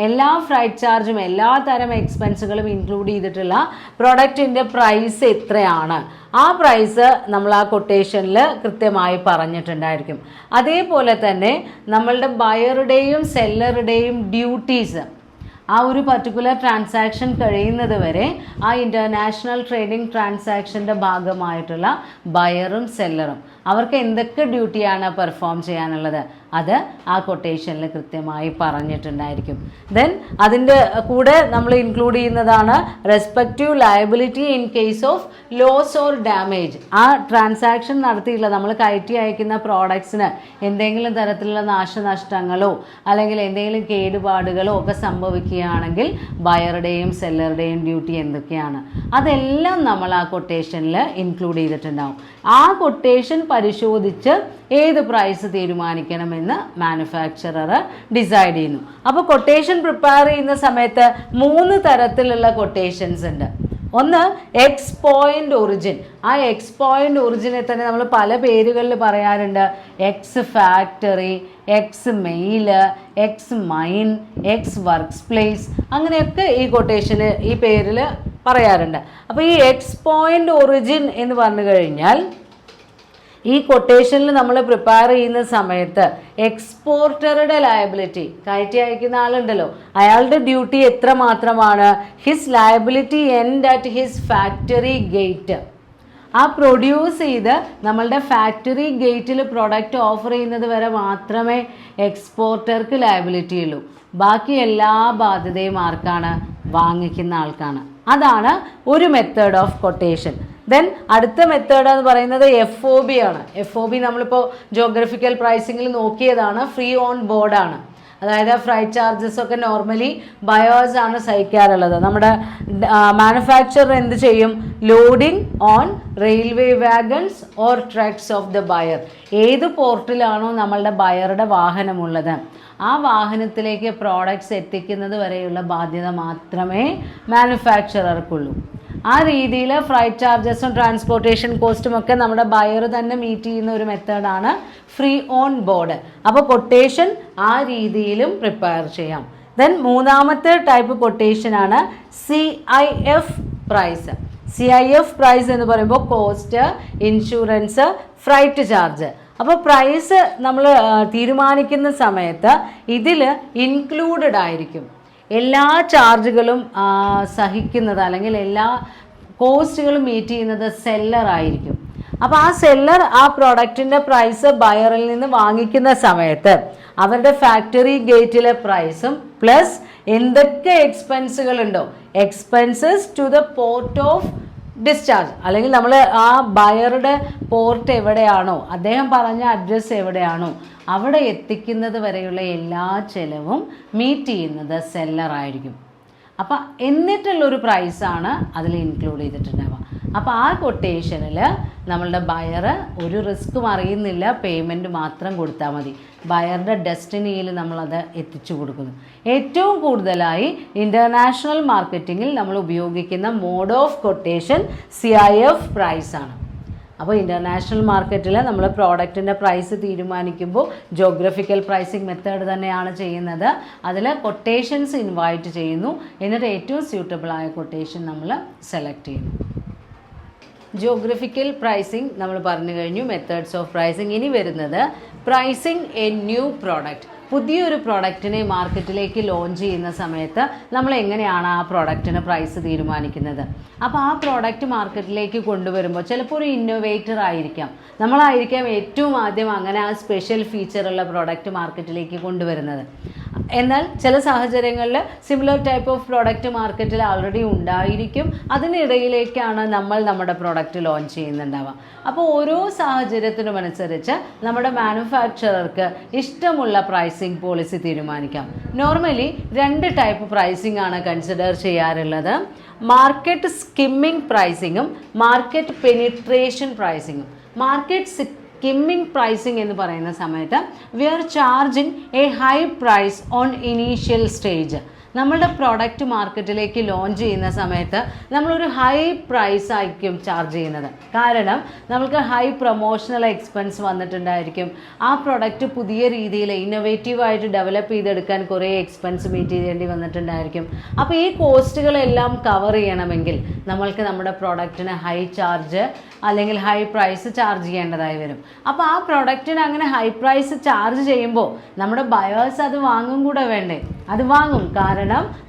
എല്ലാ ഫ്രൈറ്റ് ചാർജും എല്ലാ തരം എക്സ്പെൻസുകളും ഇൻക്ലൂഡ് ചെയ്തിട്ടുള്ള പ്രൊഡക്റ്റിൻ്റെ പ്രൈസ് എത്രയാണ്, ആ പ്രൈസ് നമ്മൾ ആ കൊട്ടേഷനിൽ കൃത്യമായി പറഞ്ഞിട്ടുണ്ടായിരിക്കും. അതേപോലെ തന്നെ നമ്മളുടെ ബയറുടെയും സെല്ലറുടെയും ഡ്യൂട്ടീസ്, ആ ഒരു പർട്ടിക്കുലർ ട്രാൻസാക്ഷൻ കഴിയുന്നത് വരെ ആ ഇൻ്റർനാഷണൽ ട്രേഡിംഗ് ട്രാൻസാക്ഷൻ്റെ ഭാഗമായിട്ടുള്ള ബയറും സെല്ലറും അവർക്ക് എന്തൊക്കെ ഡ്യൂട്ടിയാണ് പെർഫോം ചെയ്യാനുള്ളത് അത് ആ കൊട്ടേഷനിൽ കൃത്യമായി പറഞ്ഞിട്ടുണ്ടായിരിക്കും. ദെൻ അതിൻ്റെ കൂടെ നമ്മൾ ഇൻക്ലൂഡ് ചെയ്യുന്നതാണ് respective liability in case of loss or damage. ആ ട്രാൻസാക്ഷൻ നടത്തിയിട്ടുള്ള നമ്മൾ കയറ്റി അയക്കുന്ന പ്രോഡക്ട്സിന് എന്തെങ്കിലും തരത്തിലുള്ള നാശനഷ്ടങ്ങളോ അല്ലെങ്കിൽ എന്തെങ്കിലും കേടുപാടുകളോ ഒക്കെ സംഭവിക്കുകയാണെങ്കിൽ ബയറുടെയും സെല്ലറുടെയും ഡ്യൂട്ടി എന്തൊക്കെയാണ് അതെല്ലാം നമ്മൾ ആ കൊട്ടേഷനിൽ ഇൻക്ലൂഡ് ചെയ്തിട്ടുണ്ടാവും. ആ കൊട്ടേഷൻ പരിശോധിച്ച് ഏത് പ്രൈസ് തീരുമാനിക്കണമെന്ന് മാനുഫാക്ചറർ ഡിസൈഡ് ചെയ്യുന്നു. അപ്പോൾ കൊട്ടേഷൻ പ്രിപ്പയർ ചെയ്യുന്ന സമയത്ത് 3 തരത്തിലുള്ള കൊട്ടേഷൻസ് ഉണ്ട്. ഒന്ന് എക്സ് പോയിൻ്റ് ഒറിജിൻ. ആ എക്സ് പോയിൻ്റ് ഒറിജിനെ തന്നെ നമ്മൾ പല പേരുകളിൽ പറയാറുണ്ട്. X factory, X mail, X mine, X works place, അങ്ങനെയൊക്കെ ഈ കൊട്ടേഷന് ഈ പേരിൽ പറയാറുണ്ട്. അപ്പോൾ ഈ എക്സ് പോയിൻ്റ് ഒറിജിൻ എന്ന് പറഞ്ഞു കഴിഞ്ഞാൽ ഈ കൊട്ടേഷനിൽ നമ്മൾ പ്രിപ്പയർ ചെയ്യുന്ന സമയത്ത് എക്സ്പോർട്ടറുടെ ലയബിലിറ്റി, കയറ്റി അയക്കുന്ന ആളുണ്ടല്ലോ, അയാളുടെ ഡ്യൂട്ടി എത്ര മാത്രമാണ്? His liability end at his factory gate. ആ പ്രൊഡ്യൂസ് ചെയ്ത് നമ്മളുടെ ഫാക്ടറി ഗേറ്റിൽ പ്രൊഡക്റ്റ് ഓഫർ ചെയ്യുന്നത് വരെ മാത്രമേ എക്സ്പോർട്ടർക്ക് ലയബിലിറ്റി ഉള്ളൂ. ബാക്കി എല്ലാ ബാധ്യതയും ആർക്കാണ്? വാങ്ങിക്കുന്ന ആൾക്കാണ്. അതാണ് ഒരു മെത്തേഡ് ഓഫ് കൊട്ടേഷൻ. ദെൻ അടുത്ത മെത്തേഡ് എന്ന് പറയുന്നത് FOB ആണ്. FOB നമ്മളിപ്പോൾ ജോഗ്രഫിക്കൽ പ്രൈസിങ്ങിൽ നോക്കിയതാണ്. ഫ്രീ ഓൺ ബോർഡാണ്. അതായത് ഫ്രൈറ്റ് ചാർജസ് ഒക്കെ നോർമലി ബയേഴ്സ് ആണ് സഹിക്കാറുള്ളത്. നമ്മുടെ മാനുഫാക്ചറർ എന്ത് ചെയ്യും? Loading on railway wagons or trucks of the buyer. ഏത് പോർട്ടിലാണോ നമ്മളുടെ ബയറുടെ വാഹനമുള്ളത് ആ വാഹനത്തിലേക്ക് പ്രോഡക്ട്സ് എത്തിക്കുന്നത് വരെയുള്ള ബാധ്യത മാത്രമേ മാനുഫാക്ചറർക്കുള്ളൂ. ആ രീതിയിൽ ഫ്രൈറ്റ് ചാർജസും ട്രാൻസ്പോർട്ടേഷൻ കോസ്റ്റും ഒക്കെ നമ്മുടെ ബയർ തന്നെ മീറ്റ് ചെയ്യുന്ന ഒരു മെത്തേഡാണ് ഫ്രീ ഓൺ ബോർഡ്. അപ്പോൾ കൊട്ടേഷൻ ആ രീതിയിലും പ്രിപ്പയർ ചെയ്യാം. ദെൻ 3ാമത്തെ ടൈപ്പ് കൊട്ടേഷനാണ് CIF പ്രൈസ്. CIF പ്രൈസ് എന്ന് പറയുമ്പോൾ കോസ്റ്റ്, ഇൻഷുറൻസ്, ഫ്രൈറ്റ് ചാർജ്. അപ്പോൾ പ്രൈസ് നമ്മൾ തീരുമാനിക്കുന്ന സമയത്ത് ഇതിൽ ഇൻക്ലൂഡഡ് ആയിരിക്കും എല്ലാ ചാർജുകളും സഹിക്കുന്നത് അല്ലെങ്കിൽ എല്ലാ കോസ്റ്റുകൾ മീറ്റ് ചെയ്യുന്നത് സെല്ലർ ആയിരിക്കും. അപ്പോൾ ആ സെല്ലർ ആ പ്രോഡക്റ്റിൻ്റെ പ്രൈസ് ബയറിൽ നിന്ന് വാങ്ങിക്കുന്ന സമയത്ത് അവരുടെ ഫാക്ടറി ഗേറ്റിലെ പ്രൈസും പ്ലസ് എന്തൊക്കെ എക്സ്പെൻസുകളുണ്ടോ, expenses to the port of discharge, അല്ലെങ്കിൽ നമ്മൾ ആ ബയറുടെ പോർട്ട് എവിടെയാണോ, അദ്ദേഹം പറഞ്ഞ അഡ്രസ്സ് എവിടെയാണോ അവിടെ എത്തിക്കുന്നത് വരെയുള്ള എല്ലാ ചിലവും മീറ്റ് ചെയ്യുന്നത് സെല്ലർ ആയിരിക്കും. അപ്പം എന്നിട്ടുള്ളൊരു പ്രൈസാണ് അതിൽ ഇൻക്ലൂഡ് ചെയ്തിട്ടുണ്ടാവുക. അപ്പോൾ ആ കൊട്ടേഷനിൽ നമ്മളുടെ ബയർ ഒരു റിസ്ക്കും അറിയുന്നില്ല, പേയ്മെൻറ്റ് മാത്രം കൊടുത്താൽ മതി. ബയറുടെ ഡെസ്റ്റിനിയിൽ നമ്മളത് എത്തിച്ചു കൊടുക്കുന്നു. ഏറ്റവും കൂടുതലായി ഇൻ്റർനാഷണൽ മാർക്കറ്റിങ്ങിൽ നമ്മൾ ഉപയോഗിക്കുന്ന മോഡ് ഓഫ് കൊട്ടേഷൻ CIF പ്രൈസാണ്. അപ്പോൾ ഇൻ്റർനാഷണൽ മാർക്കറ്റിൽ നമ്മൾ പ്രോഡക്റ്റിൻ്റെ പ്രൈസ് തീരുമാനിക്കുമ്പോൾ ജോഗ്രഫിക്കൽ പ്രൈസിങ് മെത്തേഡ് തന്നെയാണ് ചെയ്യുന്നത്. അതിൽ കൊട്ടേഷൻസ് ഇൻവൈറ്റ് ചെയ്യുന്നു, എന്നിട്ട് ഏറ്റവും സ്യൂട്ടബിളായ കൊട്ടേഷൻ നമ്മൾ സെലക്ട് ചെയ്യുന്നു. ജോഗ്രഫിക്കൽ പ്രൈസിങ് നമ്മൾ പറഞ്ഞു കഴിഞ്ഞു, മെത്തേഡ്സ് ഓഫ് പ്രൈസിങ്. ഇനി വരുന്നത് പ്രൈസിങ് എ ന്യൂ പ്രോഡക്റ്റ്. പുതിയൊരു പ്രോഡക്റ്റിനെ മാർക്കറ്റിലേക്ക് ലോഞ്ച് ചെയ്യുന്ന സമയത്ത് നമ്മൾ എങ്ങനെയാണ് ആ പ്രോഡക്റ്റിന് പ്രൈസ് തീരുമാനിക്കുന്നത്? അപ്പോൾ ആ പ്രോഡക്റ്റ് മാർക്കറ്റിലേക്ക് കൊണ്ടുവരുമ്പോൾ ചിലപ്പോൾ ഒരു ഇന്നോവേറ്റർ ആയിരിക്കാം, നമ്മളായിരിക്കാം ഏറ്റവും ആദ്യം അങ്ങനെ ആ സ്പെഷ്യൽ ഫീച്ചറുള്ള പ്രോഡക്റ്റ് മാർക്കറ്റിലേക്ക് കൊണ്ടുവരുന്നത്. എന്നാൽ ചില സാഹചര്യങ്ങളിൽ സിമിലർ ടൈപ്പ് ഓഫ് പ്രോഡക്റ്റ് മാർക്കറ്റിൽ ആൾറെഡി ഉണ്ടായിരിക്കും, അതിനിടയിലേക്കാണ് നമ്മൾ നമ്മുടെ പ്രോഡക്റ്റ് ലോഞ്ച് ചെയ്യുന്നുണ്ടാവുക. അപ്പോൾ ഓരോ സാഹചര്യത്തിനും അനുസരിച്ച് നമ്മുടെ മാനുഫാക്ചറർക്ക് ഇഷ്ടമുള്ള പ്രൈസിങ് പോളിസി തീരുമാനിക്കാം. നോർമലി 2 ടൈപ്പ് പ്രൈസിംഗ് ആണ് കൺസിഡർ ചെയ്യാറുള്ളത്. മാർക്കറ്റ് സ്കിമ്മിങ് പ്രൈസിങ്ങും മാർക്കറ്റ് പെനിട്രേഷൻ പ്രൈസിങ്ങും. മാർക്കറ്റ് സ്കിമ്മിങ് പ്രൈസിംഗ് എന്ന് പറയുന്ന സമയത്ത് we are charging a high price on initial stage. നമ്മളുടെ പ്രോഡക്റ്റ് മാർക്കറ്റിലേക്ക് ലോഞ്ച് ചെയ്യുന്ന സമയത്ത് നമ്മളൊരു ഹൈ പ്രൈസ് ആയിരിക്കും ചാർജ് ചെയ്യുന്നത്. കാരണം നമുക്ക് ഹൈ പ്രൊമോഷണൽ എക്സ്പെൻസ് വന്നിട്ടുണ്ടായിരിക്കും. ആ പ്രോഡക്റ്റ് പുതിയ രീതിയിൽ ഇന്നോവേറ്റീവായിട്ട് ഡെവലപ്പ് ചെയ്തെടുക്കാൻ കുറേ എക്സ്പെൻസ് മീറ്റ് ചെയ്യേണ്ടി വന്നിട്ടുണ്ടായിരിക്കും. അപ്പോൾ ഈ കോസ്റ്റുകളെല്ലാം കവർ ചെയ്യണമെങ്കിൽ നമ്മൾക്ക് നമ്മുടെ പ്രോഡക്റ്റിന് ഹൈ ചാർജ് അല്ലെങ്കിൽ ഹൈ പ്രൈസ് ചാർജ് ചെയ്യേണ്ടതായി വരും. അപ്പോൾ ആ പ്രോഡക്റ്റിന് അങ്ങനെ ഹൈ പ്രൈസ് ചാർജ് ചെയ്യുമ്പോൾ നമ്മുടെ ബയേഴ്സ് അത് വാങ്ങും കൂടെ വേണ്ടേ? അത് വാങ്ങും. കാരണം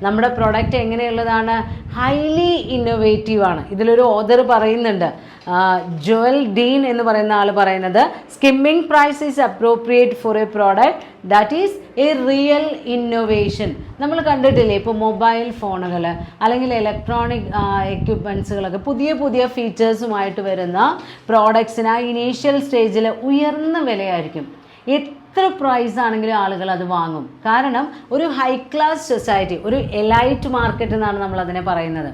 നമ്മുടെ പ്രോഡക്റ്റ് എങ്ങനെയുള്ളതാണ്? ഹൈലി ഇന്നോവേറ്റീവ് ആണ്. ഇതിലൊരു ഓതർ പറയുന്നുണ്ട്, ജോൽ ഡീൻ എന്ന് പറയുന്ന ആൾ പറയുന്നത്, skimming price is appropriate for a product that is a real innovation. നമ്മൾ കണ്ടിട്ടില്ലേ, ഇപ്പോൾ മൊബൈൽ ഫോണുകൾ അല്ലെങ്കിൽ ഇലക്ട്രോണിക് എക്യുപ്മെൻറ്റ്സുകളൊക്കെ പുതിയ പുതിയ ഫീച്ചേഴ്സുമായിട്ട് വരുന്ന പ്രോഡക്ട്സിന് ആ ഇനീഷ്യൽ സ്റ്റേജിൽ ഉയർന്ന വിലയായിരിക്കും. എത്ര പ്രൈസ് ആണെങ്കിലും ആളുകൾ അത് വാങ്ങും. കാരണം ഒരു ഹൈ ക്ലാസ് സൊസൈറ്റി, ഒരു എലൈറ്റ് മാർക്കറ്റ് എന്നാണ് നമ്മൾ അതിനെ പറയുന്നത്.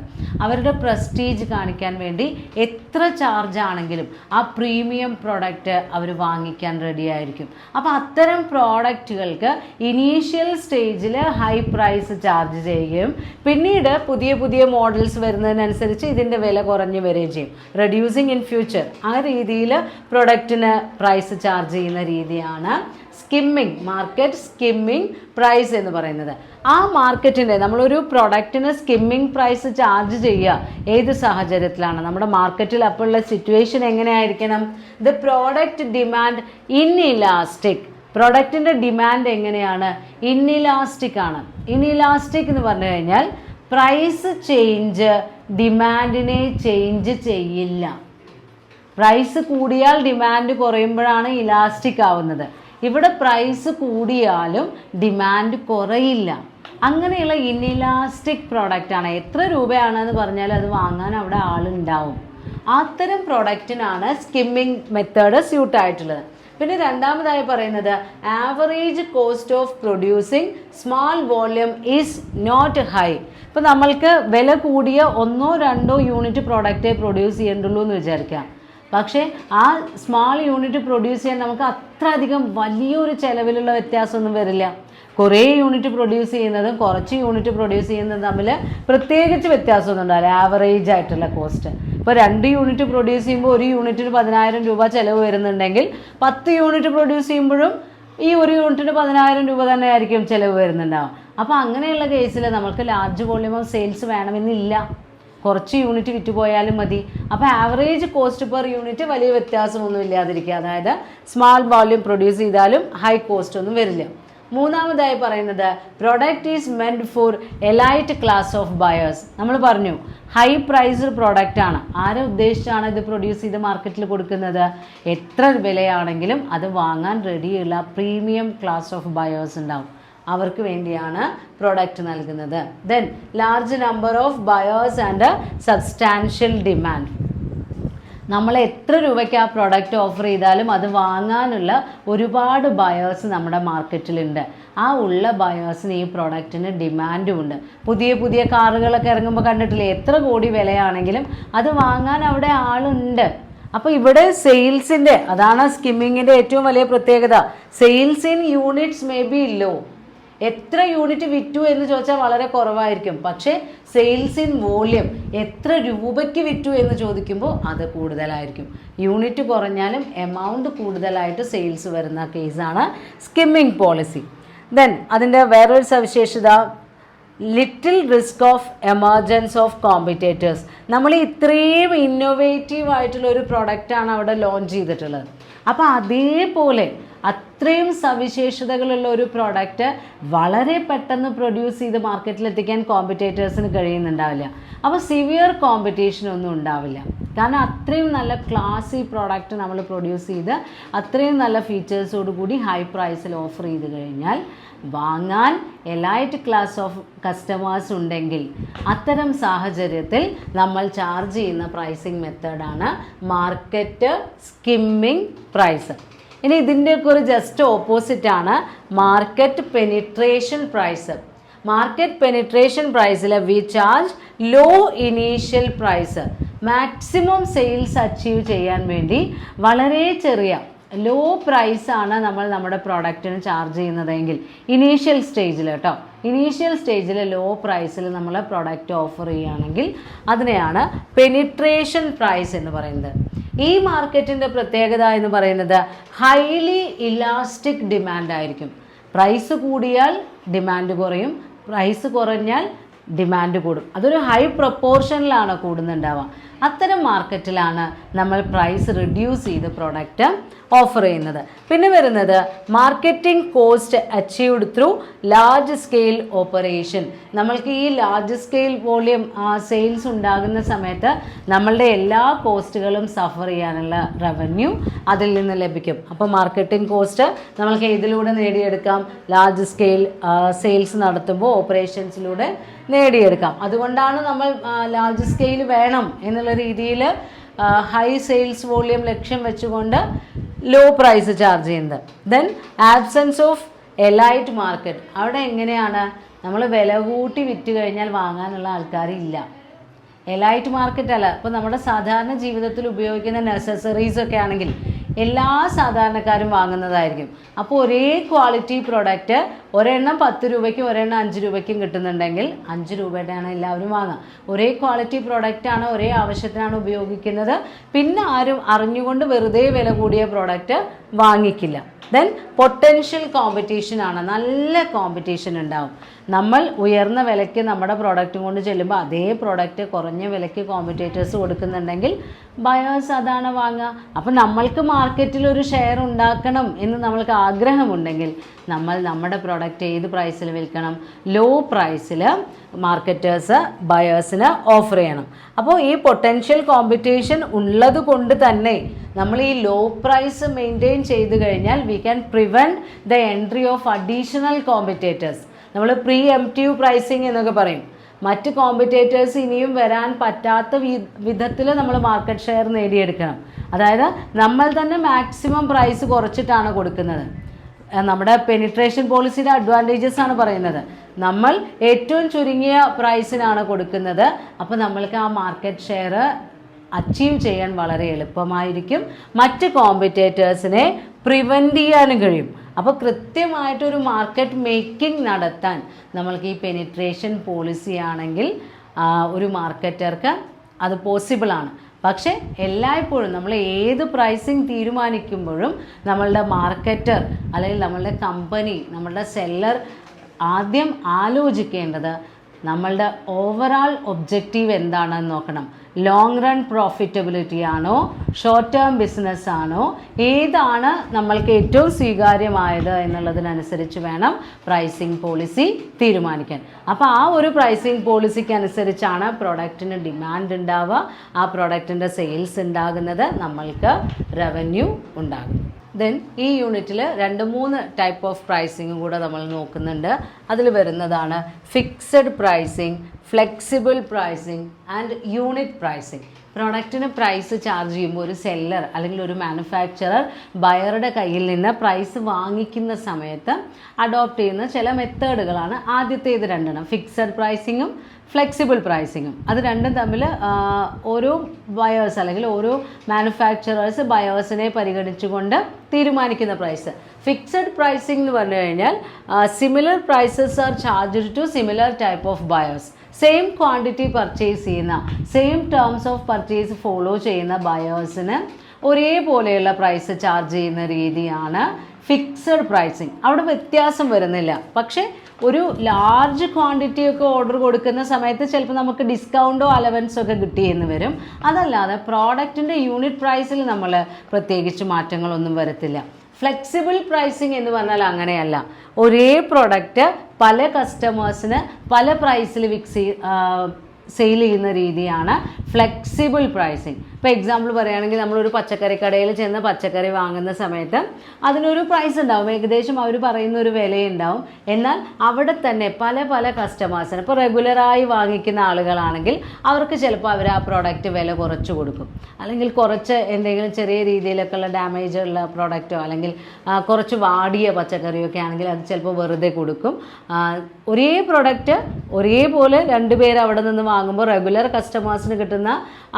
അവരുടെ പ്രസ്റ്റീജ് കാണിക്കാൻ വേണ്ടി എത്ര ചാർജ് ആണെങ്കിലും ആ പ്രീമിയം പ്രോഡക്റ്റ് അവർ വാങ്ങിക്കാൻ റെഡി ആയിരിക്കും. അപ്പോൾ അത്തരം പ്രോഡക്റ്റുകൾക്ക് ഇനീഷ്യൽ സ്റ്റേജിൽ ഹൈ പ്രൈസ് ചാർജ് ചെയ്യുകയും പിന്നീട് പുതിയ പുതിയ മോഡൽസ് വരുന്നതിനനുസരിച്ച് ഇതിൻ്റെ വില കുറഞ്ഞു വരികയും ചെയ്യും. റെഡ്യൂസിങ് ഇൻ ഫ്യൂച്ചർ, ആ രീതിയിൽ പ്രൊഡക്റ്റിന് പ്രൈസ് ചാർജ് ചെയ്യുന്ന രീതിയാണ് സ്കിമ്മിങ്, മാർക്കറ്റ് സ്കിമ്മിങ് പ്രൈസ് എന്ന് പറയുന്നത്. ആ മാർക്കറ്റിൻ്റെ നമ്മളൊരു പ്രൊഡക്റ്റിന് സ്കിമ്മിങ് പ്രൈസ് ചാർജ് ചെയ്യുക ഏത് സാഹചര്യത്തിലാണ്? നമ്മുടെ മാർക്കറ്റിൽ അപ്പോഴുള്ള സിറ്റുവേഷൻ എങ്ങനെയായിരിക്കണം? The product demand inelastic. പ്രൊഡക്റ്റിൻ്റെ ഡിമാൻഡ് എങ്ങനെയാണ്? ഇൻഇലാസ്റ്റിക് ആണ്. ഇൻഇലാസ്റ്റിക് എന്ന് പറഞ്ഞു കഴിഞ്ഞാൽ പ്രൈസ് ചേഞ്ച് ഡിമാൻഡിനെ ചേഞ്ച് ചെയ്യില്ല. പ്രൈസ് കൂടിയാൽ ഡിമാൻഡ് കുറയുമ്പോഴാണ് ഇലാസ്റ്റിക് ആവുന്നത്. ഇവിടെ പ്രൈസ് കൂടിയാലും ഡിമാൻഡ് കുറയില്ല. അങ്ങനെയുള്ള ഇൻഇലാസ്റ്റിക് പ്രോഡക്റ്റാണ്. എത്ര രൂപയാണെന്ന് പറഞ്ഞാൽ അത് വാങ്ങാൻ അവിടെ ആളുണ്ടാവും. അത്തരം പ്രോഡക്റ്റിനാണ് സ്കിമ്മിങ് മെത്തേഡ് സ്യൂട്ടായിട്ടുള്ളത്. പിന്നെ രണ്ടാമതായി പറയുന്നത് average cost of producing small volume is not high. ഇപ്പോൾ നമ്മൾക്ക് വില കൂടിയ 1-2 യൂണിറ്റ് പ്രോഡക്റ്റേ പ്രൊഡ്യൂസ് ചെയ്യേണ്ടുള്ളൂ എന്ന് വിചാരിക്കാം. പക്ഷേ ആ സ്മാൾ യൂണിറ്റ് പ്രൊഡ്യൂസ് ചെയ്യാൻ നമുക്ക് അത്ര അധികം വലിയൊരു ചിലവിലുള്ള വ്യത്യാസമൊന്നും വരില്ല. കുറേ യൂണിറ്റ് പ്രൊഡ്യൂസ് ചെയ്യുന്നതും കുറച്ച് യൂണിറ്റ് പ്രൊഡ്യൂസ് ചെയ്യുന്നതും തമ്മിൽ പ്രത്യേകിച്ച് വ്യത്യാസമൊന്നും ഉണ്ടാവില്ല. ആവറേജ് ആയിട്ടുള്ള കോസ്റ്റ്. ഇപ്പോൾ 2 യൂണിറ്റ് പ്രൊഡ്യൂസ് ചെയ്യുമ്പോൾ ഒരു യൂണിറ്റിന് 10,000 രൂപ ചിലവ് വരുന്നുണ്ടെങ്കിൽ 10 യൂണിറ്റ് പ്രൊഡ്യൂസ് ചെയ്യുമ്പോഴും ഈ ഒരു യൂണിറ്റിന് 10,000 രൂപ തന്നെ ആയിരിക്കും ചിലവ് വരുന്നുണ്ടാവും. അപ്പോൾ അങ്ങനെയുള്ള കേസിൽ നമുക്ക് ലാർജ് വോള്യൂം ഓഫ് സെയിൽസ് വേണമെന്നില്ല, കുറച്ച് യൂണിറ്റ് വിറ്റ് പോയാലും മതി. അപ്പോൾ ആവറേജ് കോസ്റ്റ് പെർ യൂണിറ്റ് വലിയ വ്യത്യാസമൊന്നും ഇല്ലാതിരിക്കുക. അതായത് സ്മാൾ വോള്യൂം പ്രൊഡ്യൂസ് ചെയ്താലും ഹൈ കോസ്റ്റ് ഒന്നും വരില്ല. മൂന്നാമതായി പറയുന്നത് product is meant for elite class of buyers. നമ്മൾ പറഞ്ഞു ഹൈ പ്രൈസ്ഡ് പ്രോഡക്റ്റ് ആണ്. ആരെ ഉദ്ദേശിച്ചാണ് ഇത് പ്രൊഡ്യൂസ് ചെയ്ത് മാർക്കറ്റിൽ കൊടുക്കുന്നത്? എത്ര വിലയാണെങ്കിലും അത് വാങ്ങാൻ റെഡിയുള്ള പ്രീമിയം ക്ലാസ് ഓഫ് ബയേഴ്സ് ഉണ്ടാവും. അവർക്ക് വേണ്ടിയാണ് പ്രോഡക്റ്റ് നൽകുന്നത്. Then large number of buyers and substantial demand. നമ്മൾ എത്ര രൂപയ്ക്ക് ആ പ്രോഡക്റ്റ് ഓഫർ ചെയ്താലും അത് വാങ്ങാനുള്ള ഒരുപാട് ബയേഴ്സ് നമ്മുടെ മാർക്കറ്റിലുണ്ട്. ആ ഉള്ള ബയേഴ്സിന് ഈ പ്രോഡക്റ്റിന് ഡിമാൻഡും ഉണ്ട്. പുതിയ പുതിയ കാറുകളൊക്കെ ഇറങ്ങുമ്പോൾ കണ്ടിട്ടില്ലേ, എത്ര കോടി വിലയാണെങ്കിലും അത് വാങ്ങാൻ അവിടെ ആളുണ്ട്. അപ്പോൾ ഇവിടെ സെയിൽസിൻ്റെ, അതാണ് സ്കിമ്മിങ്ങിൻ്റെ ഏറ്റവും വലിയ പ്രത്യേകത. Sales in units may be low. എത്ര യൂണിറ്റ് വിറ്റു എന്ന് ചോദിച്ചാൽ വളരെ കുറവായിരിക്കും. പക്ഷേ സെയിൽസ് ഇൻ വോള്യം, എത്ര രൂപയ്ക്ക് വിറ്റു എന്ന് ചോദിക്കുമ്പോൾ അത് കൂടുതലായിരിക്കും. യൂണിറ്റ് കുറഞ്ഞാലും എമൗണ്ട് കൂടുതലായിട്ട് സെയിൽസ് വരുന്ന കേസാണ് സ്കിമ്മിങ് പോളിസി. ദെൻ അതിൻ്റെ വേറൊരു സവിശേഷത, little risk of emergence of competitors. നമ്മൾ ഇത്രയും ഇന്നോവേറ്റീവ് ആയിട്ടുള്ള ഒരു പ്രൊഡക്റ്റാണ് അവിടെ ലോഞ്ച് ചെയ്തിട്ടുള്ളത്. അപ്പോൾ അതേപോലെ അത്രയും സവിശേഷതകളുള്ള ഒരു പ്രോഡക്റ്റ് വളരെ പെട്ടെന്ന് പ്രൊഡ്യൂസ് ചെയ്ത് മാർക്കറ്റിലെത്തിക്കാൻ കോമ്പറ്റേറ്റേഴ്സിന് കഴിയുന്നുണ്ടാവില്ല. അപ്പോൾ സിവിയർ കോമ്പറ്റീഷൻ ഒന്നും ഉണ്ടാവില്ല. കാരണം അത്രയും നല്ല ക്ലാസി പ്രോഡക്റ്റ് നമ്മൾ പ്രൊഡ്യൂസ് ചെയ്ത് അത്രയും നല്ല ഫീച്ചേഴ്സോട് കൂടി ഹൈ പ്രൈസിൽ ഓഫർ ചെയ്ത് കഴിഞ്ഞാൽ വാങ്ങാൻ എലൈറ്റ് ക്ലാസ് ഓഫ് കസ്റ്റമേഴ്സ് ഉണ്ടെങ്കിൽ അത്തരം സാഹചര്യത്തിൽ നമ്മൾ ചാർജ് ചെയ്യുന്ന പ്രൈസിങ് മെത്തേഡാണ് മാർക്കറ്റ് സ്കിമ്മിങ് പ്രൈസ്. ഇനി ഇതിൻ്റെയൊക്കെ ഒരു ജസ്റ്റ് ഓപ്പോസിറ്റാണ് market penetration price. Market penetration പ്രൈസിൽ we charge low initial price. Maximum sales achieve ചെയ്യാൻ വേണ്ടി വളരെ ചെറിയ ലോ പ്രൈസാണ് നമ്മൾ നമ്മുടെ പ്രോഡക്റ്റിന് ചാർജ് ചെയ്യുന്നതെങ്കിൽ ഇനീഷ്യൽ സ്റ്റേജിൽ കേട്ടോ, ഇനീഷ്യൽ സ്റ്റേജിൽ ലോ പ്രൈസിൽ നമ്മൾ പ്രോഡക്റ്റ് ഓഫർ ചെയ്യുകയാണെങ്കിൽ അതിനെയാണ് പെനിട്രേഷൻ പ്രൈസ് എന്ന് പറയുന്നത്. ഈ മാർക്കറ്റിൻ്റെ പ്രത്യേകത എന്ന് പറയുന്നത് ഹൈലി ഇലാസ്റ്റിക് ഡിമാൻഡ് ആയിരിക്കും. പ്രൈസ് കൂടിയാൽ ഡിമാൻഡ് കുറയും, പ്രൈസ് കുറഞ്ഞാൽ ഡിമാൻഡ് കൂടും. അതൊരു ഹൈ പ്രൊപ്പോർഷനിലാണ് കൂടുന്നുണ്ടാവുക. അത്തരം മാർക്കറ്റിലാണ് നമ്മൾ പ്രൈസ് റിഡ്യൂസ് ചെയ്ത് പ്രോഡക്റ്റ് ഓഫർ ചെയ്യുന്നത്. പിന്നെ വരുന്നത് marketing cost achieved through large scale operation. നമ്മൾക്ക് ഈ ലാർജ് സ്കെയിൽ വോളിയം സെയിൽസ് ഉണ്ടാകുന്ന സമയത്ത് നമ്മളുടെ എല്ലാ കോസ്റ്റുകളും സഫർ ചെയ്യാനുള്ള റവന്യൂ അതിൽ നിന്ന് ലഭിക്കും. അപ്പോൾ മാർക്കറ്റിംഗ് കോസ്റ്റ് നമ്മൾക്ക് ഇതിലൂടെ നേടിയെടുക്കാം, ലാർജ് സ്കെയിൽ സെയിൽസ് നടത്തുമ്പോൾ ഓപ്പറേഷൻസിലൂടെ നേടിയെടുക്കാം. അതുകൊണ്ടാണ് നമ്മൾ ലാർജ് സ്കെയിൽ വേണം എന്നുള്ള രീതിയിൽ ഹൈ സെയിൽസ് വോളിയം ലക്ഷ്യം വെച്ചുകൊണ്ട് ലോ പ്രൈസ് ചാർജ് ചെയ്യുന്നത്. Then absence of elite market. അവിടെ എങ്ങനെയാണ്, നമ്മൾ വില കൂട്ടി വിറ്റ് കഴിഞ്ഞാൽ വാങ്ങാനുള്ള ആൾക്കാരില്ല. എലൈറ്റ് മാർക്കറ്റ് അല്ല. ഇപ്പോൾ നമ്മുടെ സാധാരണ ജീവിതത്തിൽ ഉപയോഗിക്കുന്ന നെസസറീസ് ഒക്കെ ആണെങ്കിൽ എല്ലാ സാധാരണക്കാരും വാങ്ങുന്നതായിരിക്കും. അപ്പോൾ ഒരേ ക്വാളിറ്റി പ്രോഡക്റ്റ് ഒരെണ്ണം 10 രൂപയ്ക്കും ഒരെണ്ണം 5 രൂപയ്ക്കും കിട്ടുന്നുണ്ടെങ്കിൽ 5 രൂപയുടെയാണ് എല്ലാവരും വാങ്ങുക. ഒരേ ക്വാളിറ്റി പ്രോഡക്റ്റാണ്, ഒരേ ആവശ്യത്തിനാണ് ഉപയോഗിക്കുന്നത്. പിന്നെ ആരും അറിഞ്ഞുകൊണ്ട് വെറുതെ വില കൂടിയ പ്രോഡക്റ്റ് വാങ്ങിക്കില്ല. ദെൻ പൊട്ടൻഷ്യൽ കോമ്പറ്റീഷൻ ആണ്, നല്ല കോമ്പറ്റീഷൻ ഉണ്ടാവും. നമ്മൾ ഉയർന്ന വിലയ്ക്ക് നമ്മുടെ പ്രോഡക്റ്റും കൊണ്ട് ചെല്ലുമ്പോൾ അതേ പ്രോഡക്റ്റ് കുറഞ്ഞ വിലയ്ക്ക് കോമ്പറ്റേറ്റേഴ്സ് കൊടുക്കുന്നുണ്ടെങ്കിൽ ബയേഴ്സ് അതാണ് വാങ്ങുക. അപ്പം നമ്മൾക്ക് മാർക്കറ്റിൽ ഒരു ഷെയർ ഉണ്ടാക്കണം എന്ന് നമ്മൾക്ക് ആഗ്രഹമുണ്ടെങ്കിൽ നമ്മൾ നമ്മുടെ പ്രോഡക്റ്റ് ഏത് പ്രൈസിൽ വിൽക്കണം? ലോ പ്രൈസിൽ മാർക്കറ്റേഴ്സ് ബയേഴ്സിന് ഓഫർ ചെയ്യണം. അപ്പോൾ ഈ പൊട്ടൻഷ്യൽ കോമ്പറ്റീഷൻ ഉള്ളത് കൊണ്ട് തന്നെ നമ്മൾ ഈ ലോ പ്രൈസ് മെയിൻറ്റെയിൻ ചെയ്ത് കഴിഞ്ഞാൽ we can prevent the entry of additional competitors. നമ്മൾ പ്രീ എംപ്റ്റീവ് പ്രൈസിങ് എന്നൊക്കെ പറയും. മറ്റ് കോമ്പറ്റേറ്റേഴ്സ് ഇനിയും വരാൻ പറ്റാത്ത വിധത്തിൽ നമ്മൾ മാർക്കറ്റ് ഷെയർ നേടിയെടുക്കണം. അതായത് നമ്മൾ തന്നെ മാക്സിമം പ്രൈസ് കുറച്ചിട്ടാണ് കൊടുക്കുന്നത്. നമ്മുടെ പെനിട്രേഷൻ പോളിസിയുടെ അഡ്വാൻറ്റേജസ് ആണ് പറയുന്നത്. നമ്മൾ ഏറ്റവും ചുരുങ്ങിയ പ്രൈസിനാണ് കൊടുക്കുന്നത്. അപ്പോൾ നമ്മൾക്ക് ആ മാർക്കറ്റ് ഷെയർ അച്ചീവ് ചെയ്യാൻ വളരെ എളുപ്പമായിരിക്കും. മറ്റ് കോമ്പറ്റേറ്റേഴ്സിനെ പ്രിവെൻറ്റ് ചെയ്യാനും കഴിയും. അപ്പോൾ കൃത്യമായിട്ടൊരു മാർക്കറ്റ് മേക്കിംഗ് നടത്താൻ നമ്മൾക്ക് ഈ പെനിട്രേഷൻ പോളിസി ആണെങ്കിൽ ഒരു മാർക്കറ്റർക്ക് അത് പോസിബിളാണ്. പക്ഷേ എല്ലായ്പ്പോഴും നമ്മൾ ഏത് പ്രൈസിങ് തീരുമാനിക്കുമ്പോഴും നമ്മളുടെ മാർക്കറ്റർ അല്ലെങ്കിൽ നമ്മളുടെ കമ്പനി, നമ്മളുടെ സെല്ലർ ആദ്യം ആലോചിക്കേണ്ടത് നമ്മളുടെ ഓവറാൾ ഒബ്ജക്റ്റീവ് എന്താണെന്ന് നോക്കണം. ലോങ് റൺ പ്രോഫിറ്റബിലിറ്റി ആണോ, ഷോർട്ട് ടേം ബിസിനസ് ആണോ, ഏതാണ് നമ്മൾക്ക് ഏറ്റവും സ്വീകാര്യമായത് എന്നുള്ളതിനനുസരിച്ച് വേണം പ്രൈസിങ് പോളിസി തീരുമാനിക്കാൻ. അപ്പോൾ ആ ഒരു പ്രൈസിങ് പോളിസിക്ക് അനുസരിച്ചാണ് പ്രൊഡക്റ്റിന് ഡിമാൻഡ് ഉണ്ടാവുക, ആ പ്രൊഡക്റ്റിൻ്റെ സെയിൽസ് ഉണ്ടാകുന്നത്, നമ്മൾക്ക് റവന്യൂ ഉണ്ടാകും. ദെൻ ഈ യൂണിറ്റിൽ 2-3 ടൈപ്പ് ഓഫ് പ്രൈസിങ്ങും കൂടെ നമ്മൾ നോക്കുന്നുണ്ട്. അതിൽ വരുന്നതാണ് fixed pricing, flexible pricing and unit pricing. പ്രൊഡക്റ്റിന് പ്രൈസ് ചാർജ് ചെയ്യുമ്പോൾ ഒരു സെല്ലർ അല്ലെങ്കിൽ ഒരു മാനുഫാക്ചറർ ബയറുടെ കയ്യിൽ നിന്ന് പ്രൈസ് വാങ്ങിക്കുന്ന സമയത്ത് അഡോപ്റ്റ് ചെയ്യുന്ന ചില മെത്തേഡുകളാണ് ആദ്യത്തേത് രണ്ടെണ്ണം, ഫിക്സഡ് പ്രൈസിങ്ങും ഫ്ലെക്സിബിൾ പ്രൈസിങ്ങും. അത് രണ്ടും തമ്മിൽ ഓരോ ബയേഴ്സ് അല്ലെങ്കിൽ ഓരോ മാനുഫാക്ചറേഴ്സ് ബയേഴ്സിനെ പരിഗണിച്ചുകൊണ്ട് തീരുമാനിക്കുന്ന പ്രൈസ്. ഫിക്സഡ് പ്രൈസിംഗ് എന്ന് പറഞ്ഞു കഴിഞ്ഞാൽ similar prices are charged to similar type of buyers. Same quantity purchase ചെയ്യുന്ന, same terms of purchase follow ചെയ്യുന്ന ബയേഴ്സിന് ഒരേപോലെയുള്ള പ്രൈസ് ചാർജ് ചെയ്യുന്ന രീതിയാണ് ഫിക്സഡ് പ്രൈസിങ്. അവിടെ വ്യത്യാസം വരുന്നില്ല. പക്ഷേ ഒരു ലാർജ് ക്വാണ്ടിറ്റി ഒക്കെ ഓർഡർ കൊടുക്കുന്ന സമയത്ത് ചിലപ്പോൾ നമുക്ക് ഡിസ്കൗണ്ടോ അലവൻസോ ഒക്കെ കിട്ടിയെന്ന് വരും. അതല്ലാതെ പ്രോഡക്റ്റിൻ്റെ യൂണിറ്റ് പ്രൈസിൽ നമ്മൾ പ്രത്യേകിച്ച് മാറ്റങ്ങളൊന്നും വരത്തില്ല. ഫ്ലെക്സിബിൾ പ്രൈസിങ് എന്ന് പറഞ്ഞാൽ അങ്ങനെയല്ല. ഒരേ പ്രൊഡക്റ്റ് പല കസ്റ്റമേഴ്സിന് പല പ്രൈസിൽ സെയിൽ ചെയ്യുന്ന രീതിയാണ് ഫ്ലെക്സിബിൾ പ്രൈസിങ്. ഇപ്പോൾ എക്സാമ്പിൾ പറയുകയാണെങ്കിൽ നമ്മളൊരു പച്ചക്കറി കടയിൽ ചെന്ന് പച്ചക്കറി വാങ്ങുന്ന സമയത്ത് അതിനൊരു പ്രൈസ് ഉണ്ടാവും, ഏകദേശം അവർ പറയുന്ന ഒരു വിലയുണ്ടാവും. എന്നാൽ അവിടെ തന്നെ പല പല കസ്റ്റമേഴ്സിന്, ഇപ്പോൾ റെഗുലറായി വാങ്ങിക്കുന്ന ആളുകളാണെങ്കിൽ അവർക്ക് ചിലപ്പോൾ അവർ ആ പ്രോഡക്റ്റ് വില കുറച്ച് കൊടുക്കും. അല്ലെങ്കിൽ കുറച്ച് എന്തെങ്കിലും ചെറിയ രീതിയിലൊക്കെ ഉള്ള ഡാമേജ് ഉള്ള പ്രോഡക്റ്റോ അല്ലെങ്കിൽ കുറച്ച് വാടിയ പച്ചക്കറിയൊക്കെ ആണെങ്കിൽ അത് ചിലപ്പോൾ വെറുതെ കൊടുക്കും. ഒരേ പ്രോഡക്റ്റ് ഒരേപോലെ രണ്ടുപേർ അവിടെ നിന്ന് വാങ്ങുമ്പോൾ റെഗുലർ കസ്റ്റമേഴ്സിന് കിട്ടുന്ന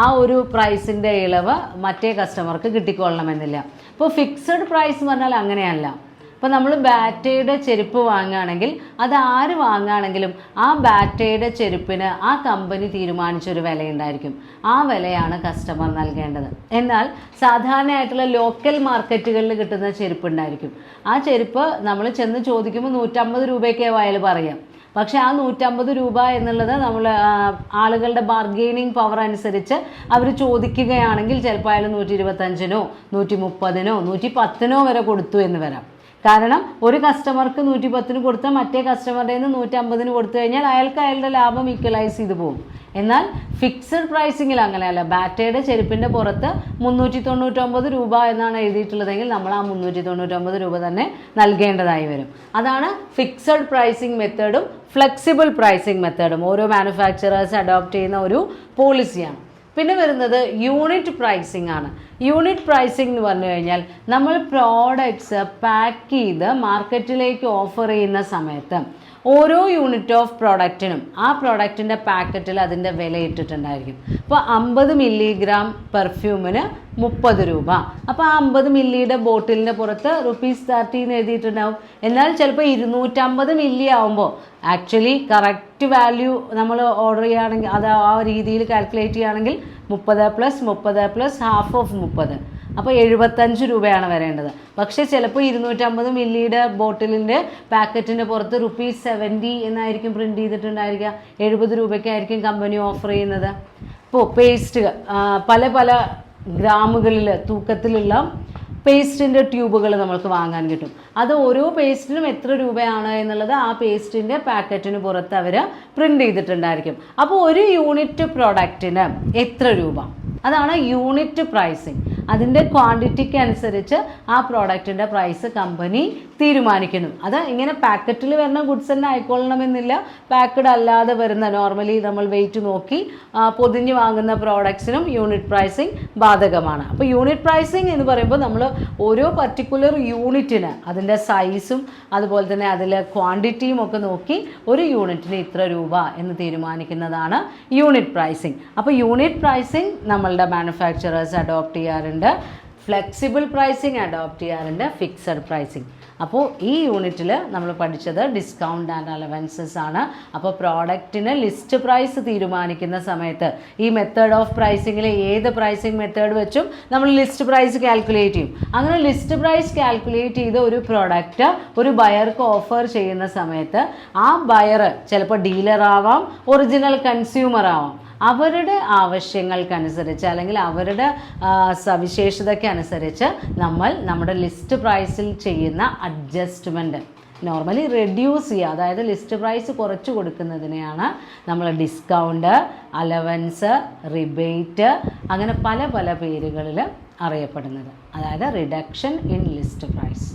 ആ ഒരു പ്രൈസിൻ്റെ ഇളവ് മറ്റേ കസ്റ്റമർക്ക് കിട്ടിക്കൊള്ളണമെന്നില്ല. ഇപ്പോൾ ഫിക്സഡ് പ്രൈസ് എന്ന് പറഞ്ഞാൽ അങ്ങനെയല്ല. ഇപ്പോൾ നമ്മൾ ബാറ്റയുടെ ചെരുപ്പ് വാങ്ങുകയാണെങ്കിൽ അത് ആര് വാങ്ങുകയാണെങ്കിലും ആ ബാറ്റയുടെ ചെരുപ്പിന് ആ കമ്പനി തീരുമാനിച്ചൊരു വിലയുണ്ടായിരിക്കും. ആ വിലയാണ് കസ്റ്റമർ നൽകേണ്ടത്. എന്നാൽ സാധാരണയായിട്ടുള്ള ലോക്കൽ മാർക്കറ്റുകളിൽ കിട്ടുന്ന ചെരുപ്പ് ഉണ്ടായിരിക്കും. ആ ചെരുപ്പ് നമ്മൾ ചെന്ന് ചോദിക്കുമ്പോൾ 150 രൂപയൊക്കെ അയാൾ പറയാം. പക്ഷേ ആ 150 രൂപ എന്നുള്ളത് നമ്മൾ ആളുകളുടെ ബാർഗെയിനിങ് പവർ അനുസരിച്ച് അവർ ചോദിക്കുകയാണെങ്കിൽ ചിലപ്പോൾ അയാൾ 125-നോ 130-നോ 110-നോ വരെ കൊടുത്തു എന്ന് വരാം. കാരണം ഒരു കസ്റ്റമർക്ക് 110-ന് കൊടുത്താൽ മറ്റേ കസ്റ്റമറുടെ നിന്ന് 150-ന് കൊടുത്തു കഴിഞ്ഞാൽ അയാൾക്ക് അയാളുടെ ലാഭം ഈക്വലൈസ് ചെയ്ത് പോകും. എന്നാൽ ഫിക്സഡ് പ്രൈസിങ്ങിൽ അങ്ങനെയല്ല. ബാറ്റയുടെ ചെരുപ്പിൻ്റെ പുറത്ത് 399 രൂപ എന്നാണ് എഴുതിയിട്ടുള്ളതെങ്കിൽ നമ്മൾ ആ 399 രൂപ തന്നെ നൽകേണ്ടതായി വരും. അതാണ് ഫിക്സഡ് പ്രൈസിങ് മെത്തേഡും ഫ്ലെക്സിബിൾ പ്രൈസിങ് മെത്തേഡും ഓരോ മാനുഫാക്ചറേഴ്സ് അഡോപ്റ്റ് ചെയ്യുന്ന ഒരു പോളിസിയാണ്. പിന്നെ വരുന്നത് യൂണിറ്റ് പ്രൈസിംഗ് ആണ്. യൂണിറ്റ് പ്രൈസിംഗ് എന്ന് പറഞ്ഞു കഴിഞ്ഞാൽ നമ്മൾ പ്രോഡക്ട്സ് പാക്ക് ചെയ്ത് മാർക്കറ്റിലേക്ക് ഓഫർ ചെയ്യുന്ന സമയത്ത് ഓരോ യൂണിറ്റ് ഓഫ് പ്രോഡക്റ്റിനും ആ പ്രോഡക്റ്റിൻ്റെ പാക്കറ്റിൽ അതിൻ്റെ വില ഇട്ടിട്ടുണ്ടായിരിക്കും. ഇപ്പോൾ 50 മില്ലിഗ്രാം പെർഫ്യൂമിന് 30 രൂപ. അപ്പോൾ ആ 50 മില്ലിയുടെ ബോട്ടിലിൻ്റെ പുറത്ത് ₹30 എന്ന് എഴുതിയിട്ടുണ്ടാവും. എന്നാൽ ചിലപ്പോൾ 250 മില്ലി ആകുമ്പോൾ ആക്ച്വലി കറക്റ്റ് വാല്യൂ നമ്മൾ ഓർഡർ ചെയ്യുകയാണെങ്കിൽ അത് ആ രീതിയിൽ കാൽക്കുലേറ്റ് ചെയ്യുകയാണെങ്കിൽ 30 + ഹാഫ് ഓഫ് 30, അപ്പോൾ 75 രൂപയാണ് വരേണ്ടത്. പക്ഷേ ചിലപ്പോൾ 250 മില്ലിയുടെ ബോട്ടിലിൻ്റെ പാക്കറ്റിൻ്റെ പുറത്ത് ₹70 എന്നായിരിക്കും പ്രിൻറ്റ് ചെയ്തിട്ടുണ്ടായിരിക്കുക. 70 രൂപയ്ക്കായിരിക്കും കമ്പനി ഓഫർ ചെയ്യുന്നത്. ഇപ്പോൾ പേസ്റ്റ് പല പല ഗ്രാമുകളിൽ തൂക്കത്തിലുള്ള പേസ്റ്റിൻ്റെ ട്യൂബുകൾ നമുക്ക് വാങ്ങാൻ കിട്ടും. അത് ഓരോ പേസ്റ്റിനും എത്ര രൂപയാണ് എന്നുള്ളത് ആ പേസ്റ്റിൻ്റെ പാക്കറ്റിന് പുറത്ത് അവർ പ്രിൻ്റ് ചെയ്തിട്ടുണ്ടായിരിക്കും. അപ്പോൾ ഒരു യൂണിറ്റ് പ്രോഡക്റ്റിന് എത്ര രൂപ, അതാണ് യൂണിറ്റ് പ്രൈസിങ്. അതിൻ്റെ ക്വാണ്ടിറ്റിക്ക് അനുസരിച്ച് ആ പ്രോഡക്റ്റിൻ്റെ പ്രൈസ് കമ്പനി തീരുമാനിക്കുന്നു. അത് ഇങ്ങനെ പാക്കറ്റിൽ വരുന്ന ഗുഡ്സ് തന്നെ ആയിക്കൊള്ളണമെന്നില്ല. പാക്കഡ് അല്ലാതെ വരുന്ന നോർമലി നമ്മൾ വെയിറ്റ് നോക്കി പൊതിഞ്ഞ് വാങ്ങുന്ന പ്രോഡക്ട്സിനും യൂണിറ്റ് പ്രൈസിങ് ബാധകമാണ്. അപ്പോൾ യൂണിറ്റ് പ്രൈസിങ് എന്ന് പറയുമ്പോൾ നമ്മൾ ഓരോ പർട്ടിക്കുലർ യൂണിറ്റിന് അതിൻ്റെ സൈസും അതുപോലെ തന്നെ അതിലെ ക്വാണ്ടിറ്റിയും ഒക്കെ നോക്കി ഒരു യൂണിറ്റിന് ഇത്ര രൂപ എന്ന് തീരുമാനിക്കുന്നതാണ് യൂണിറ്റ് പ്രൈസിങ്. അപ്പോൾ യൂണിറ്റ് പ്രൈസിങ് നമ്മളുടെ മാനുഫാക്ചറേഴ്സ് അഡോപ്റ്റ് ചെയ്യാറുണ്ട്, ഫ്ലെക്സിബിൾ പ്രൈസിങ് അഡോപ്റ്റ് ചെയ്യാറുണ്ട്, ഫിക്സഡ് പ്രൈസിങ്. അപ്പോൾ ഈ യൂണിറ്റിൽ നമ്മൾ പഠിച്ചത് ഡിസ്കൗണ്ട് ആൻഡ് അലവൻസസ് ആണ്. അപ്പോൾ പ്രോഡക്റ്റിന് ലിസ്റ്റ് പ്രൈസ് തീരുമാനിക്കുന്ന സമയത്ത് ഈ മെത്തേഡ് ഓഫ് പ്രൈസിങ്ങിൽ ഏത് പ്രൈസിങ് മെത്തേഡ് വെച്ചും നമ്മൾ ലിസ്റ്റ് പ്രൈസ് കാൽക്കുലേറ്റ് ചെയ്യും. അങ്ങനെ ലിസ്റ്റ് പ്രൈസ് കാൽക്കുലേറ്റ് ചെയ്ത് ഒരു പ്രോഡക്റ്റ് ഒരു ബയർക്ക് ഓഫർ ചെയ്യുന്ന സമയത്ത് ആ ബയർ ചിലപ്പോൾ ഡീലർ ആവാം, ഒറിജിനൽ കൺസ്യൂമർ ആവാം. അവരുടെ ആവശ്യങ്ങൾക്കനുസരിച്ച് അല്ലെങ്കിൽ അവരുടെ സവിശേഷതയ്ക്കനുസരിച്ച് നമ്മൾ നമ്മുടെ ലിസ്റ്റ് പ്രൈസിൽ ചെയ്യുന്ന അഡ്ജസ്റ്റ്മെൻറ്റ് നോർമലി റെഡ്യൂസ് ചെയ്യുക. അതായത് ലിസ്റ്റ് പ്രൈസ് കുറച്ച് കൊടുക്കുന്നതിനെയാണ് നമ്മൾ ഡിസ്കൗണ്ട്, അലവൻസ്, റിബേറ്റ് അങ്ങനെ പല പല പേരുകളിൽ അറിയപ്പെടുന്നത്. അതായത് റിഡക്ഷൻ ഇൻ ലിസ്റ്റ് പ്രൈസ്.